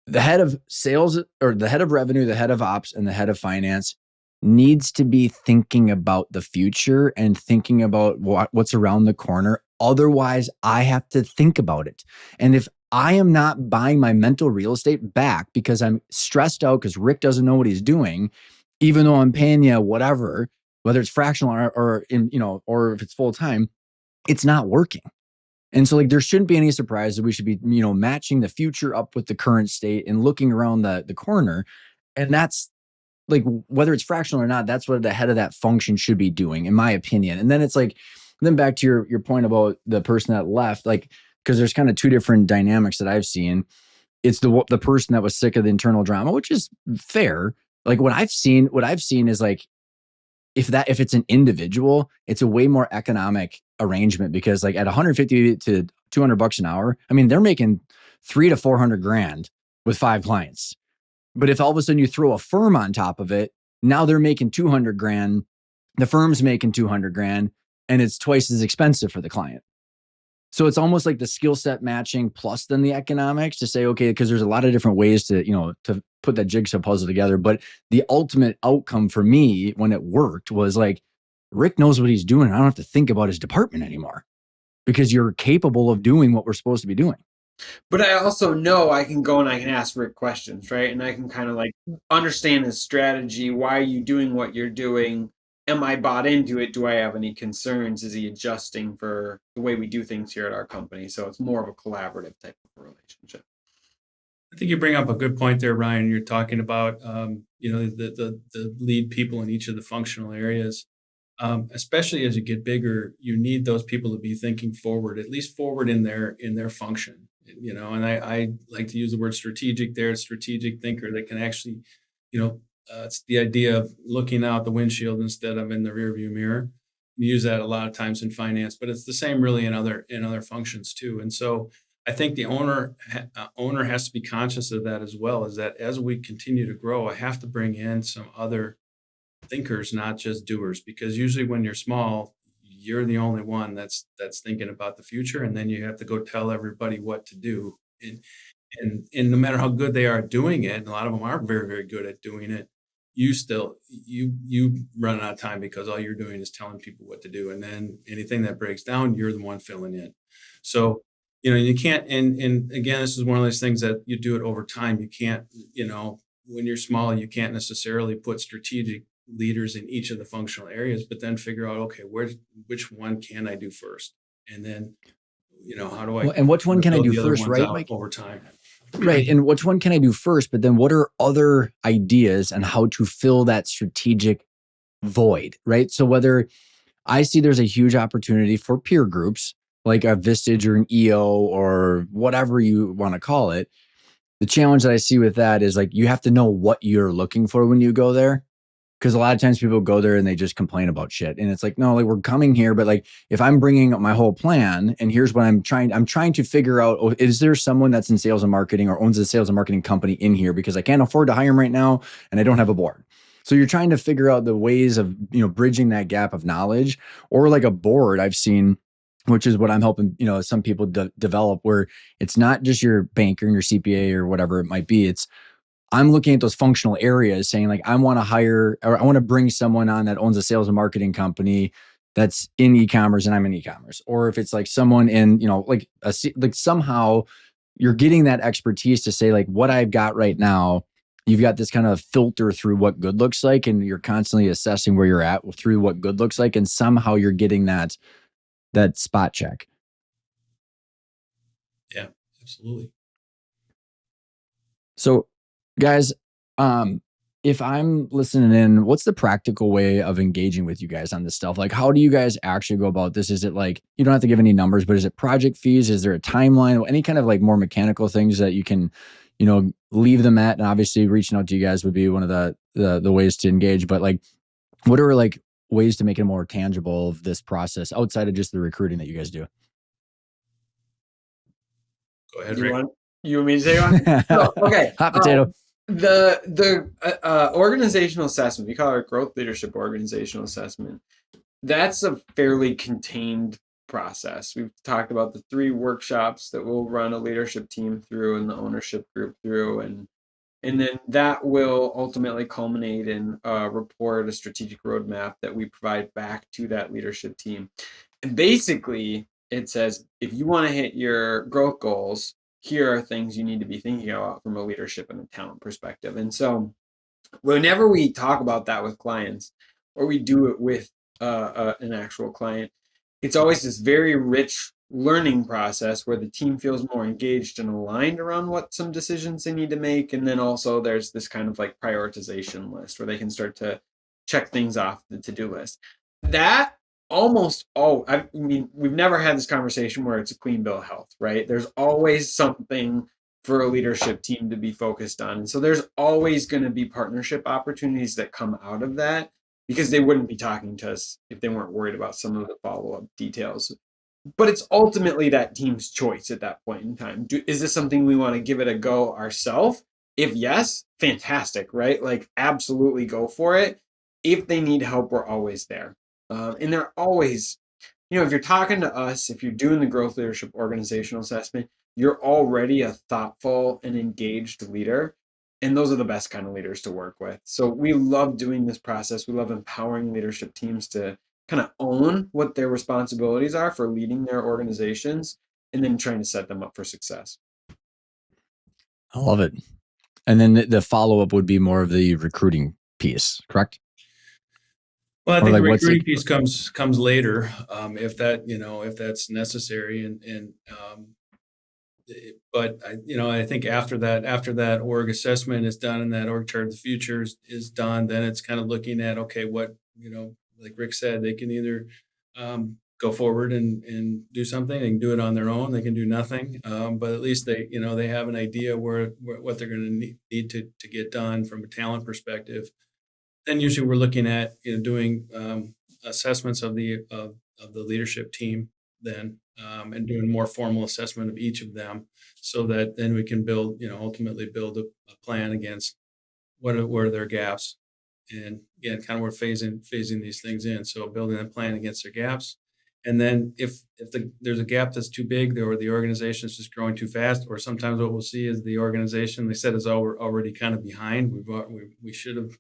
the head of sales or the head of revenue, the head of ops, and the head of finance needs to be thinking about the future and thinking about what's around the corner. Otherwise, I have to think about it. And if I am not buying my mental real estate back because I'm stressed out because Rick doesn't know what he's doing, even though I'm paying you whatever, whether it's fractional or in, or if it's full time, it's not working. And so like there shouldn't be any surprises. We should be, matching the future up with the current state and looking around the corner. And that's like whether it's fractional or not, that's what the head of that function should be doing, in my opinion. And then it's like, then back to your point about the person that left, like, because there's kind of two different dynamics that I've seen. It's the person that was sick of the internal drama, which is fair. Like what I've seen is like if it's an individual, it's a way more economic arrangement because like at 150 to $200 an hour, I mean, they're making 300 to 400 grand with 5 clients. But if all of a sudden you throw a firm on top of it, now they're making 200 grand, the firm's making 200 grand, and it's twice as expensive for the client. So it's almost like the skill set matching plus then the economics to say, okay, because there's a lot of different ways to, to put that jigsaw puzzle together. But the ultimate outcome for me when it worked was like, Rick knows what he's doing. I don't have to think about his department anymore because you're capable of doing what we're supposed to be doing. But I also know I can go and I can ask Rick questions, right? And I can kind of like understand his strategy. Why are you doing what you're doing? Am I bought into it? Do I have any concerns? Is he adjusting for the way we do things here at our company? So it's more of a collaborative type of relationship. I think you bring up a good point there, Ryan. You're talking about, the lead people in each of the functional areas. Especially as you get bigger, you need those people to be thinking forward, at least forward in their function. And I like to use the word strategic there, strategic thinker that can actually, it's the idea of looking out the windshield instead of in the rearview mirror. We use that a lot of times in finance, but it's the same really in other functions too. And so I think the owner has to be conscious of that as well, is that as we continue to grow, I have to bring in some other thinkers, not just doers, because usually when you're small, you're the only one that's thinking about the future, and then you have to go tell everybody what to do. And no matter how good they are at doing it, and a lot of them are very, very good at doing it, you run out of time because all you're doing is telling people what to do, and then anything that breaks down, you're the one filling in. So you can't. And again, this is one of those things that you do it over time. You can't. When you're small, you can't necessarily put strategic leaders in each of the functional areas, but then figure out, okay, which one can I do first? And then, how do I, and which one can I do first, right, Mike? Over time. Right. And which one can I do first? But then what are other ideas on how to fill that strategic void, right? So whether I see there's a huge opportunity for peer groups, like a Vistage or an EO or whatever you want to call it. The challenge that I see with that is like, you have to know what you're looking for when you go there. Because a lot of times people go there and they just complain about shit. And it's like, no, like we're coming here, but like if I'm bringing up my whole plan and here's what I'm trying to figure out, is there someone that's in sales and marketing or owns a sales and marketing company in here? Because I can't afford to hire them right now and I don't have a board. So you're trying to figure out the ways of, bridging that gap of knowledge, or like a board I've seen, which is what I'm helping, some people develop, where it's not just your banker and your CPA or whatever it might be. I'm looking at those functional areas saying like, I want to hire, or I want to bring someone on that owns a sales and marketing company that's in e-commerce and I'm in e-commerce. Or if it's like someone in, like somehow you're getting that expertise to say like, what I've got right now, you've got this kind of filter through what good looks like. And you're constantly assessing where you're at through what good looks like. And somehow you're getting that spot check. Yeah, absolutely. So guys, if I'm listening in, what's the practical way of engaging with you guys on this stuff? Like, how do you guys actually go about this? Is it like, you don't have to give any numbers, but is it project fees? Is there a timeline? Any kind of like more mechanical things that you can, leave them at? And obviously reaching out to you guys would be one of the ways to engage, but like, what are like ways to make it more tangible of this process outside of just the recruiting that you guys do? Go ahead, Rick. You want me to say one? No, okay. Hot potato. The organizational assessment, we call it our growth leadership organizational assessment. That's a fairly contained process. We've talked about the 3 workshops that we'll run a leadership team through and the ownership group through, and then that will ultimately culminate in a report, a strategic roadmap that we provide back to that leadership team. And basically, it says if you want to hit your growth goals, here are things you need to be thinking about from a leadership and a talent perspective. And so whenever we talk about that with clients, or we do it with an actual client, it's always this very rich learning process where the team feels more engaged and aligned around what some decisions they need to make. And then also there's this kind of like prioritization list where they can start to check things off the to-do list. That almost I mean, we've never had this conversation where it's a clean bill of health, right? There's always something for a leadership team to be focused on. And so there's always going to be partnership opportunities that come out of that, because they wouldn't be talking to us if they weren't worried about some of the follow-up details. But it's ultimately that team's choice at that point in time. Is this something we want to give it a go ourselves? If yes, fantastic, right? Like, absolutely go for it. If they need help, we're always there. And they're always, if you're talking to us, if you're doing the growth leadership organizational assessment, you're already a thoughtful and engaged leader. And those are the best kind of leaders to work with. So we love doing this process. We love empowering leadership teams to kind of own what their responsibilities are for leading their organizations, and then trying to set them up for success. I love it. And then the follow-up would be more of the recruiting piece, correct? Well, I think the recruiting piece comes later, if that's necessary, but I think after that org assessment is done and that org chart of the future is done, then it's kind of looking at, okay, what, like Rick said, they can either go forward and do something. They can do it on their own. They can do nothing, but at least they have an idea what they're going to need to get done from a talent perspective. Then usually we're looking at doing assessments of the leadership team then, and doing more formal assessment of each of them, so that then we can ultimately build a plan against what are their gaps, and again, kind of we're phasing these things in. So building a plan against their gaps, and then if there's a gap that's too big, or the organization is just growing too fast, or sometimes what we'll see is the organization, they said, is already kind of behind. We should have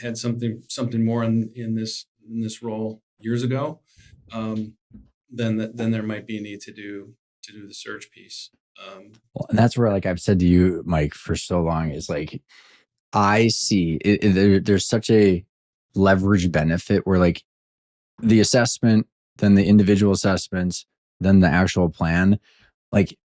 had something more in this role years ago, then there might be a need to do the search piece. Well, and that's where, like I've said to you, Mike, for so long, is like, I see there's such a leverage benefit where, like, the assessment, then the individual assessments, then the actual plan, like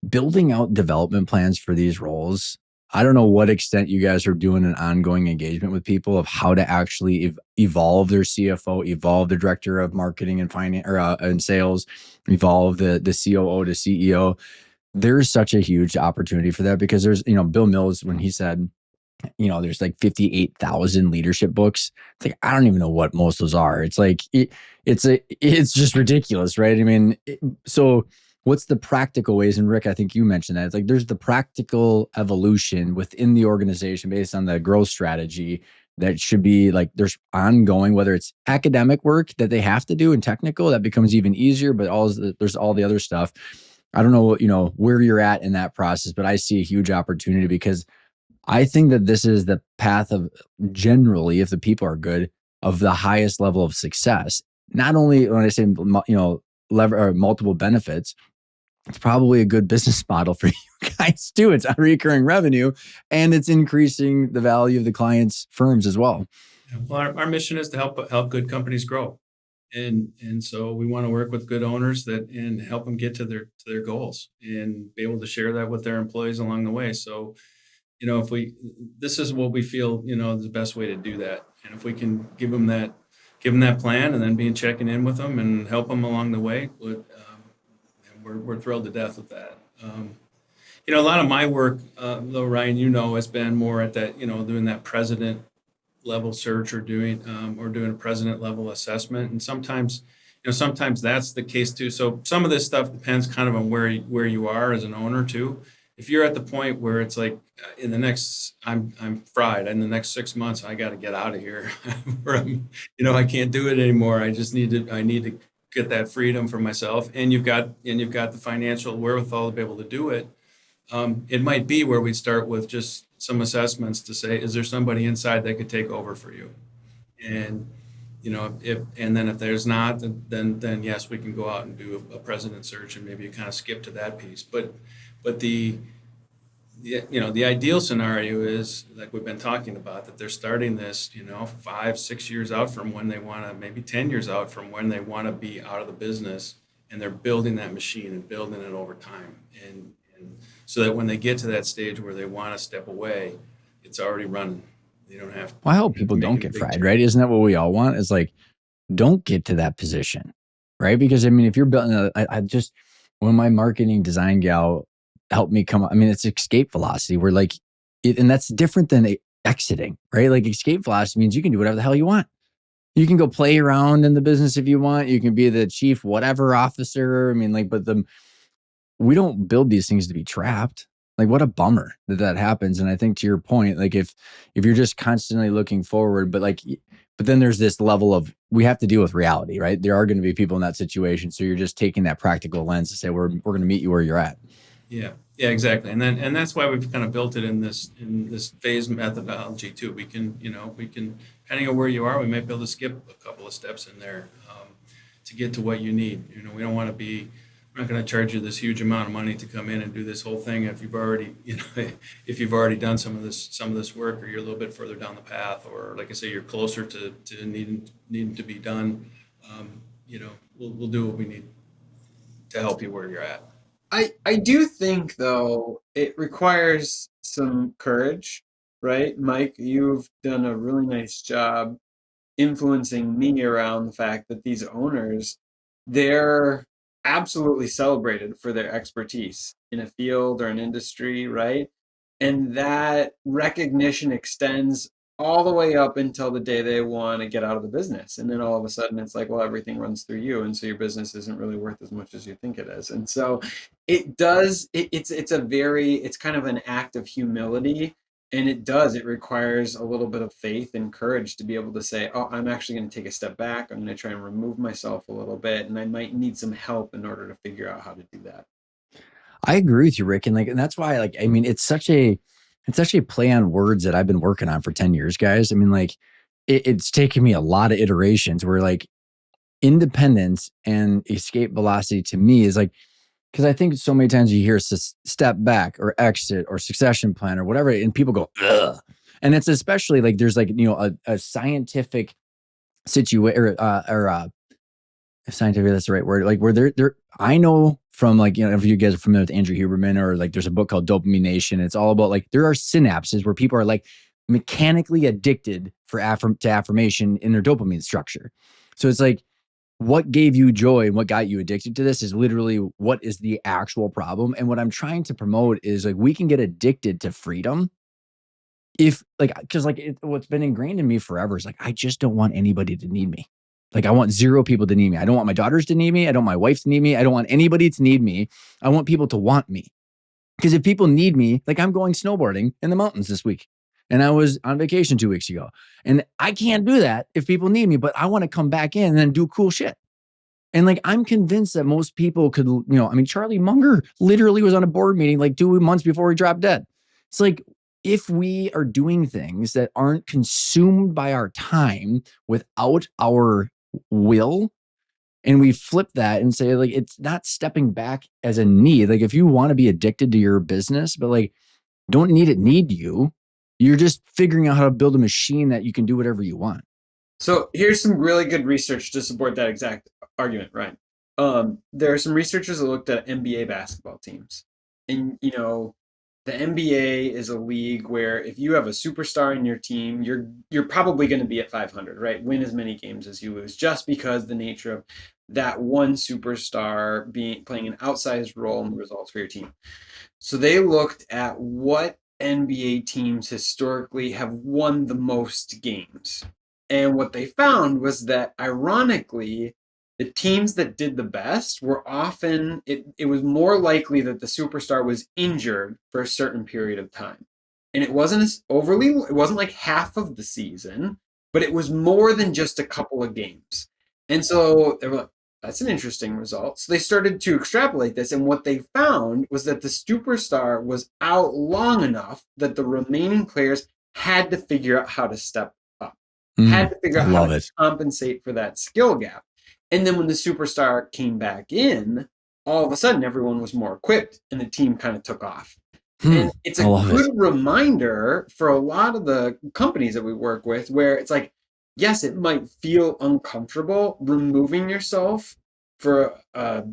building out development plans for these roles. I don't know what extent you guys are doing an ongoing engagement with people of how to actually evolve their CFO, evolve the director of marketing and finance, or and sales, evolve the COO to CEO. There's such a huge opportunity for that, because there's, Bill Mills, when he said, there's like 58,000 leadership books. It's like, I don't even know what most of those are. It's like, it's just ridiculous, right? I mean, so what's the practical ways? And Rick, I think you mentioned that. It's like, there's the practical evolution within the organization based on the growth strategy that should be like, there's ongoing, whether it's academic work that they have to do and technical, that becomes even easier, but there's all the other stuff. I don't know, where you're at in that process, but I see a huge opportunity, because I think that this is the path of, generally, if the people are good, of the highest level of success. Not only when I say, multiple benefits, it's probably a good business model for you guys too. It's a recurring revenue, and it's increasing the value of the clients' firms as well. Well, our mission is to help good companies grow. And so we want to work with good owners and help them get to their goals, and be able to share that with their employees along the way. So, this is what we feel, is the best way to do that. And if we can give them that plan, and then be checking in with them and help them along the way, we're thrilled to death with that. A lot of my work, though, Ryan, has been more at that, doing that president level search, or doing a president level assessment. And sometimes that's the case too. So some of this stuff depends kind of on where you are as an owner too. If you're at the point where it's like, I'm fried, in the next 6 months, I got to get out of here, or I can't do it anymore. I need to get that freedom for myself. And you've got the financial wherewithal to be able to do it. It might be where we start with just some assessments to say, is there somebody inside that could take over for you? And and then if there's not, then yes, we can go out and do a president search and maybe kind of skip to that piece. But the ideal scenario is like we've been talking about, that they're starting this 5-6 years out from when they want to, maybe 10 years out from when they want to be out of the business, and they're building that machine and building it over time, and so that when they get to that stage where they want to step away, it's already running. You don't have Well, I hope people make don't a get big fried, change. right? Isn't that what we all want? Is like, don't get to that position, right? Because I mean, if you're building, I just, when my marketing design gal helped me come, I mean, it's escape velocity. We're like, and that's different than exiting, right? Like escape velocity means you can do whatever the hell you want. You can go play around in the business if you want. You can be the chief whatever officer. I mean, like, but we don't build these things to be trapped. Like, what a bummer that happens. And I think to your point, like if you're just constantly looking forward, but then there's this level of, we have to deal with reality, right? There are going to be people in that situation. So you're just taking that practical lens to say, we're going to meet you where you're at. Yeah, exactly. And that's why we've kind of built it in this phase methodology too. We can, depending on where you are, we might be able to skip a couple of steps in there to get to what you need. We don't want to be, we're not going to charge you this huge amount of money to come in and do this whole thing if you've already, if you've already done some of this work, or you're a little bit further down the path, or like I say, you're closer to needing to be done. We'll do what we need to help you where you're at. I do think though it requires some courage, right? Mike, you've done a really nice job influencing me around the fact that these owners, they're absolutely celebrated for their expertise in a field or an industry, right? And that recognition extends all the way up until the day they want to get out of the business. And then all of a sudden it's like, well, everything runs through you. And so your business isn't really worth as much as you think it is. And so it does, it's kind of an act of humility. And it requires a little bit of faith and courage to be able to say, oh, I'm actually going to take a step back. I'm going to try and remove myself a little bit. And I might need some help in order to figure out how to do that. I agree with you, Rick. And that's why, I mean, it's such a play on words that I've been working on for 10 years, guys. I mean, like it's taken me a lot of iterations where like independence and escape velocity to me is like, because I think so many times you hear step back or exit or succession plan or whatever, and people go, ugh. And it's especially like there's like, a scientific situation or if scientific, that's the right word, like where they're I know from like, if you guys are familiar with Andrew Huberman, or like there's a book called Dopamine Nation. It's all about like there are synapses where people are like mechanically addicted to affirmation in their dopamine structure. So it's like, what gave you joy and what got you addicted to this is literally what is the actual problem. And what I'm trying to promote is like, we can get addicted to freedom if like, because like what's been ingrained in me forever is like, I just don't want anybody to need me. Like I want zero people to need me. I don't want my daughters to need me. I don't want my wife to need me. I don't want anybody to need me. I want people to want me. Because if people need me, like I'm going snowboarding in the mountains this week. And I was on vacation 2 weeks ago. And I can't do that if people need me, but I want to come back in and do cool shit. And like, I'm convinced that most people could, I mean, Charlie Munger literally was on a board meeting like 2 months before he dropped dead. It's like, if we are doing things that aren't consumed by our time without our will, and we flip that and say like, it's not stepping back as a need. Like if you want to be addicted to your business, but like, don't need you. You're just figuring out how to build a machine that you can do whatever you want. So here's some really good research to support that exact argument, Ryan. There are some researchers that looked at NBA basketball teams. And, the NBA is a league where if you have a superstar in your team, you're probably going to be at 500, right? Win as many games as you lose, just because the nature of that one superstar playing an outsized role in the results for your team. So they looked at what NBA teams historically have won the most games. And what they found was that, ironically, the teams that did the best were often, it was more likely that the superstar was injured for a certain period of time. And it wasn't it wasn't like half of the season, but it was more than just a couple of games. And so they were like, that's an interesting result. So they started to extrapolate this. And what they found was that the superstar was out long enough that the remaining players had to figure out how to step up. had to figure out how to it. compensate for that skill gap. And then when the superstar came back in, all of a sudden everyone was more equipped and the team kind of took off. And it's a good reminder for a lot of the companies that we work with where it's like, yes, it might feel uncomfortable removing yourself for a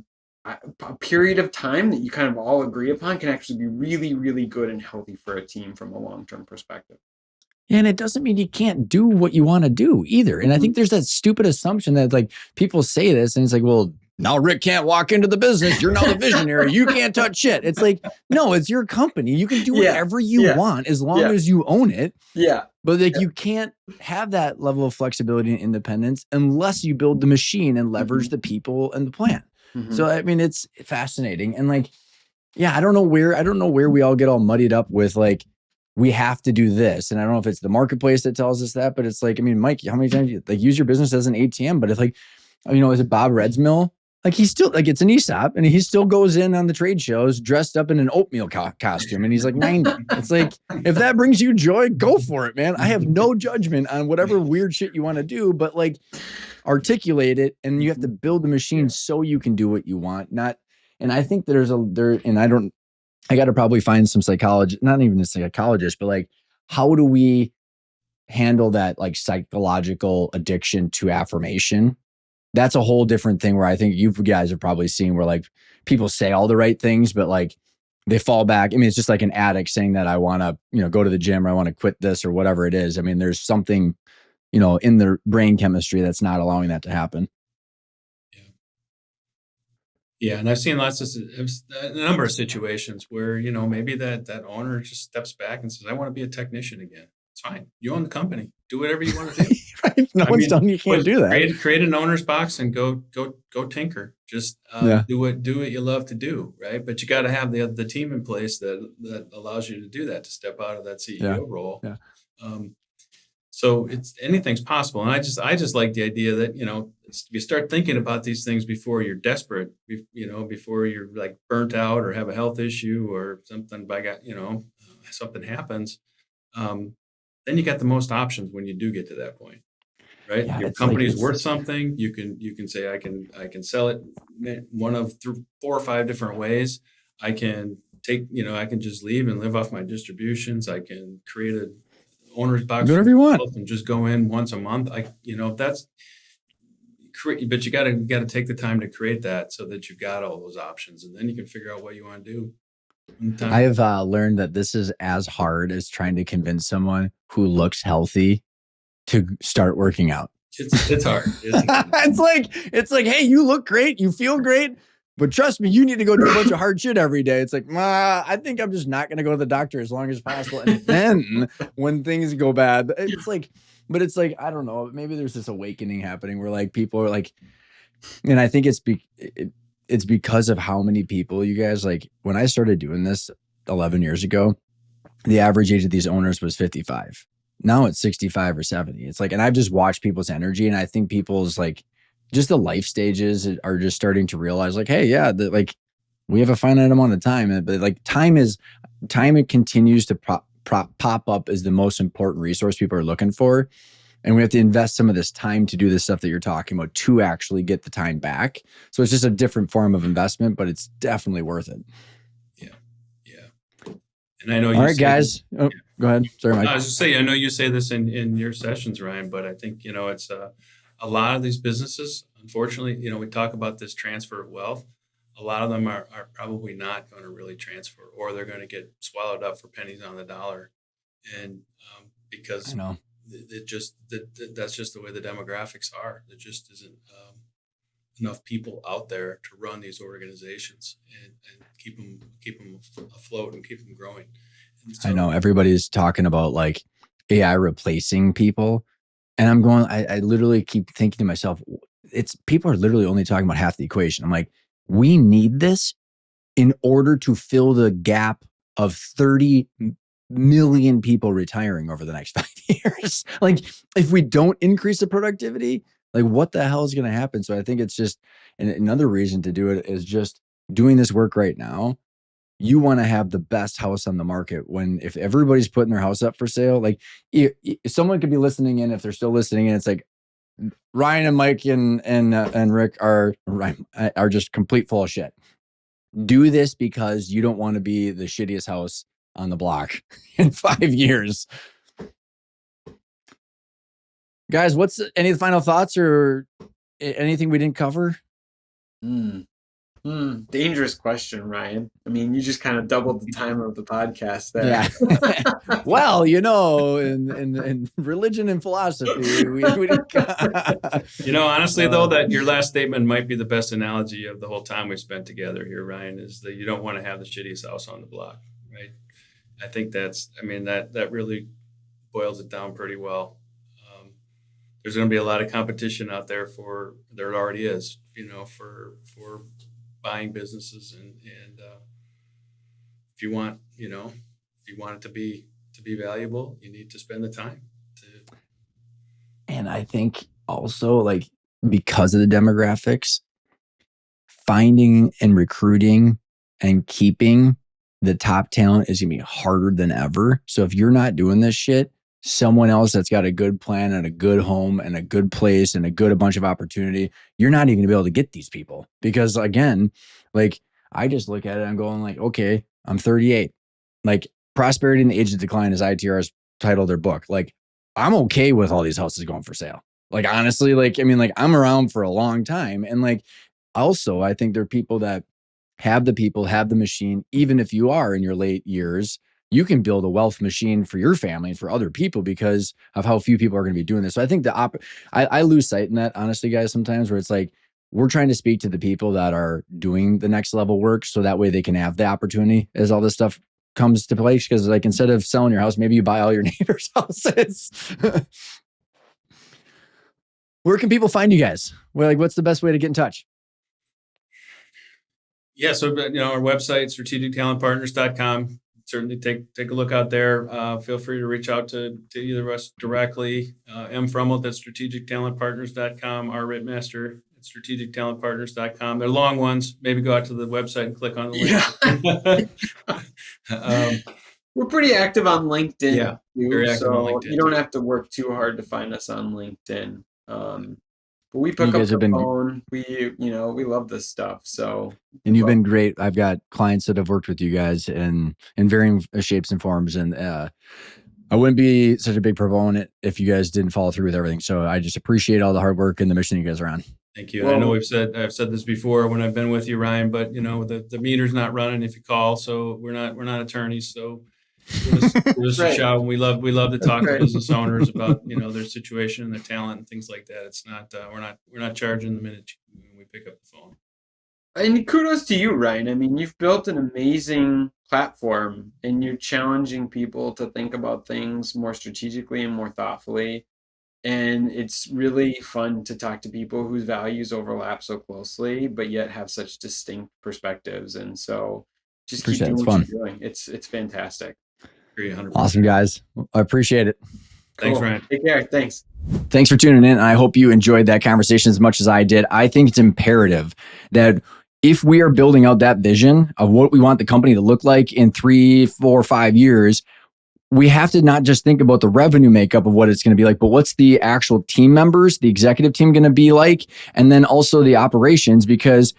period of time that you kind of all agree upon can actually be really, really good and healthy for a team from a long-term perspective. And it doesn't mean you can't do what you want to do either. And I think there's that stupid assumption that like people say this and it's like, well, now Rick can't walk into the business. You're now the visionary. You can't touch shit. It's like, no, it's your company. You can do whatever you want as long as you own it. Yeah. But like you can't have that level of flexibility and independence unless you build the machine and leverage the people and the plan. So I mean, it's fascinating. And like, yeah, I don't know where we all get all muddied up with like, we have to do this. And I don't know if it's the marketplace that tells us that, but it's like, I mean, Mike, how many times you like use your business as an ATM? But it's like, you know, is it Bob Red's mill? Like he's still like, it's an ESOP and he still goes in on the trade shows dressed up in an oatmeal costume. And he's like 90. It's like, if that brings you joy, go for it, man. I have no judgment on whatever weird shit you want to do, but like articulate it. And you have to build the machine so you can do what you want. And I think I got to probably find some psychologist, not even a psychologist, but like, how do we handle that like psychological addiction to affirmation? That's a whole different thing where I think you guys have probably seen where like people say all the right things, but like they fall back. I mean, it's just like an addict saying that I want to, you know, go to the gym or I want to quit this or whatever it is. I mean, there's something, you know, in their brain chemistry that's not allowing that to happen. Yeah, and I've seen a number of situations where, you know, maybe that owner just steps back and says, I want to be a technician again. It's fine. You own the company. Do whatever you want to do. Right? No one's telling you can't do that. Create an owner's box and go tinker. Just do what you love to do, right? But you got to have the team in place that allows you to do that, to step out of that CEO role. Yeah. So anything's possible. And I just like the idea that, you know, you start thinking about these things before you're desperate, you know, before you're like burnt out or have a health issue or something something happens. Then you got the most options when you do get to that point, right? Yeah, your company's worth something. You can say, I can sell it one of 4 or 5 different ways. I can just leave and live off my distributions. I can create a owner's box, whatever you want, and just go in once a month. But you got to take the time to create that so that you've got all those options, and then you can figure out what you want to do. I have learned that this is as hard as trying to convince someone who looks healthy to start working out. It's hard. It's like, hey, you look great, you feel great, but trust me, you need to go do a bunch of hard shit every day. It's like, I think I'm just not going to go to the doctor as long as possible. And then when things go bad, it's like, I don't know, maybe there's this awakening happening where like people are like, and I think it's because of how many people you guys, like when I started doing this 11 years ago, the average age of these owners was 55. Now it's 65 or 70. It's like, and I've just watched people's energy, and I think people's like, just the life stages are just starting to realize like, hey, yeah, like we have a finite amount of time, but like time it continues to pop up as the most important resource people are looking for. And we have to invest some of this time to do the stuff that you're talking about to actually get the time back. So it's just a different form of investment, but it's definitely worth it. Yeah. And I know all right, guys. Oh, go ahead. Sorry, Mike. I was just saying, I know you say this in your sessions, Ryan, but I think, you know, it's a lot of these businesses, unfortunately, you know, we talk about this transfer of wealth. A lot of them are probably not going to really transfer, or they're going to get swallowed up for pennies on the dollar. And because I know. That's just the way the demographics are. There just isn't enough people out there to run these organizations and keep them afloat and keep them growing. So, I know everybody's talking about like AI replacing people, and I'm going. I literally keep thinking to myself, people are literally only talking about half the equation. I'm like, we need this in order to fill the gap of 30 million people retiring over the next 5 years. Like if we don't increase the productivity, like what the hell is going to happen? So I think it's just another reason to do it is just doing this work right now you want to have the best house on the market. If everybody's putting their house up for sale, like if someone could be listening in, if they're still listening in, it's like Ryan and Mike and Rick are just complete full of shit. Do this because you don't want to be the shittiest house on the block in 5 years. Guys, what's any final thoughts or anything we didn't cover? Dangerous question, Ryan. I mean, you just kind of doubled the time of the podcast there. Yeah. Well, in religion and philosophy, we honestly, though, that your last statement might be the best analogy of the whole time we've spent together here, Ryan, is that you don't want to have the shittiest house on the block, right? I think that really boils it down pretty well. There's going to be a lot of competition out there there already is, for buying businesses, and if you want it to be valuable, you need to spend the time to. And I think also, like, because of the demographics, finding and recruiting and keeping the top talent is gonna be harder than ever. So if you're not doing this shit, someone else that's got a good plan and a good home and a good place and a bunch of opportunity, you're not even gonna be able to get these people. Because again, like, I just look at it, I'm going like, okay, I'm 38. Like, Prosperity in the Age of Decline, as ITR's titled their book. Like, I'm okay with all these houses going for sale. Like, honestly, I'm around for a long time. And like, also, I think there are people that have the machine. Even if you are in your late years, you can build a wealth machine for your family and for other people because of how few people are going to be doing this. So I think I lose sight in that, honestly, guys, sometimes, where it's like, we're trying to speak to the people that are doing the next level work, so that way they can have the opportunity as all this stuff comes to place. Because like, instead of selling your house, maybe you buy all your neighbors' houses. Where can people find you guys? What's the best way to get in touch? Yeah, so our website, strategictalentpartners.com. Certainly take a look out there. Feel free to reach out to either of us directly. M. Frommelt at strategictalentpartners.com, R. Rittmaster at strategictalentpartners.com. They're long ones. Maybe go out to the website and click on the link. We're pretty active on LinkedIn. Yeah, very active on LinkedIn. You don't have to work too hard to find us on LinkedIn. But we pick up the phone. We love this stuff. So, and you've been great. I've got clients that have worked with you guys in varying shapes and forms, and I wouldn't be such a big proponent if you guys didn't follow through with everything. So I just appreciate all the hard work and the mission you guys are on. Thank you. Well, I know I've said this before when I've been with you, Ryan, but the meter's not running if you call. So we're not attorneys. So give us a shout. We love to talk to business owners about their situation and their talent and things like that. It's not we're not charging the minute we pick up the phone. And kudos to you, Ryan. I mean, you've built an amazing platform, and you're challenging people to think about things more strategically and more thoughtfully. And it's really fun to talk to people whose values overlap so closely, but yet have such distinct perspectives. And so, just keep doing what you're doing. It's fantastic. 100%. Awesome, guys. I appreciate it. Thanks, Ryan. Take care. Thanks. Thanks for tuning in. I hope you enjoyed that conversation as much as I did. I think it's imperative that if we are building out that vision of what we want the company to look like in 3, 4, 5 years, we have to not just think about the revenue makeup of what it's going to be like, but what's the actual team members, the executive team going to be like, and then also the operations, because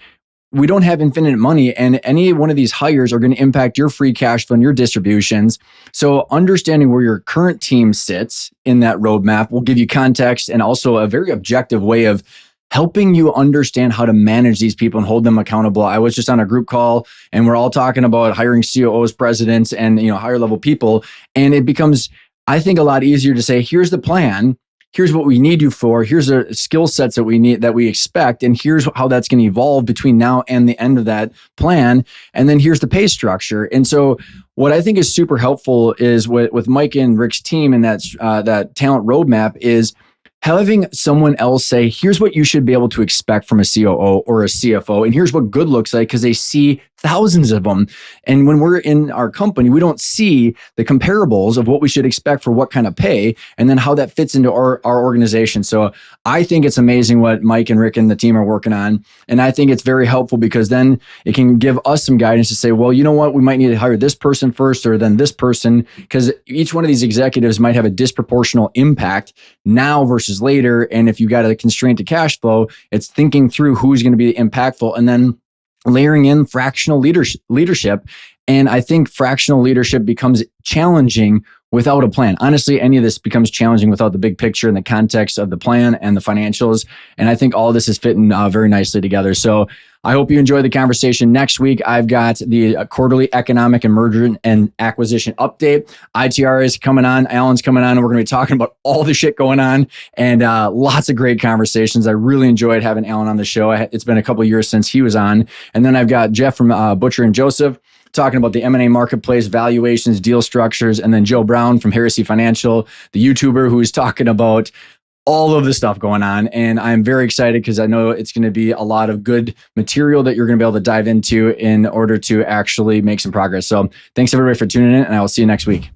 we don't have infinite money, and any one of these hires are going to impact your free cash flow and your distributions. So understanding where your current team sits in that roadmap will give you context and also a very objective way of helping you understand how to manage these people and hold them accountable. I was just on a group call, and we're all talking about hiring COOs, presidents, and higher level people. And it becomes, I think, a lot easier to say, here's the plan. Here's what we need you for. Here's the skill sets that we need, that we expect. And here's how that's going to evolve between now and the end of that plan. And then here's the pay structure. And so what I think is super helpful is with Mike and Rick's team and that talent roadmap is having someone else say, here's what you should be able to expect from a COO or a CFO. And here's what good looks like, because they see thousands of them. And when we're in our company, we don't see the comparables of what we should expect for what kind of pay and then how that fits into our organization. So I think it's amazing what Mike and Rick and the team are working on. And I think it's very helpful because then it can give us some guidance to say, well, you know what, we might need to hire this person first or then this person, because each one of these executives might have a disproportional impact now versus later. And if you got a constraint to cash flow, it's thinking through who's going to be impactful and then layering in fractional leadership. And I think fractional leadership becomes challenging without a plan. Honestly, any of this becomes challenging without the big picture and the context of the plan and the financials. And I think all this is fitting very nicely together. So I hope you enjoy the conversation. Next week, I've got the quarterly economic and merger and acquisition update. ITR is coming on. Alan's coming on. And we're going to be talking about all the shit going on and lots of great conversations. I really enjoyed having Alan on the show. It's been a couple of years since he was on. And then I've got Jeff from Butcher and Joseph talking about the M&A marketplace, valuations, deal structures, and then Joe Brown from Heresy Financial, the YouTuber who's talking about all of the stuff going on. And I'm very excited because I know it's going to be a lot of good material that you're going to be able to dive into in order to actually make some progress. So thanks everybody for tuning in, and I will see you next week.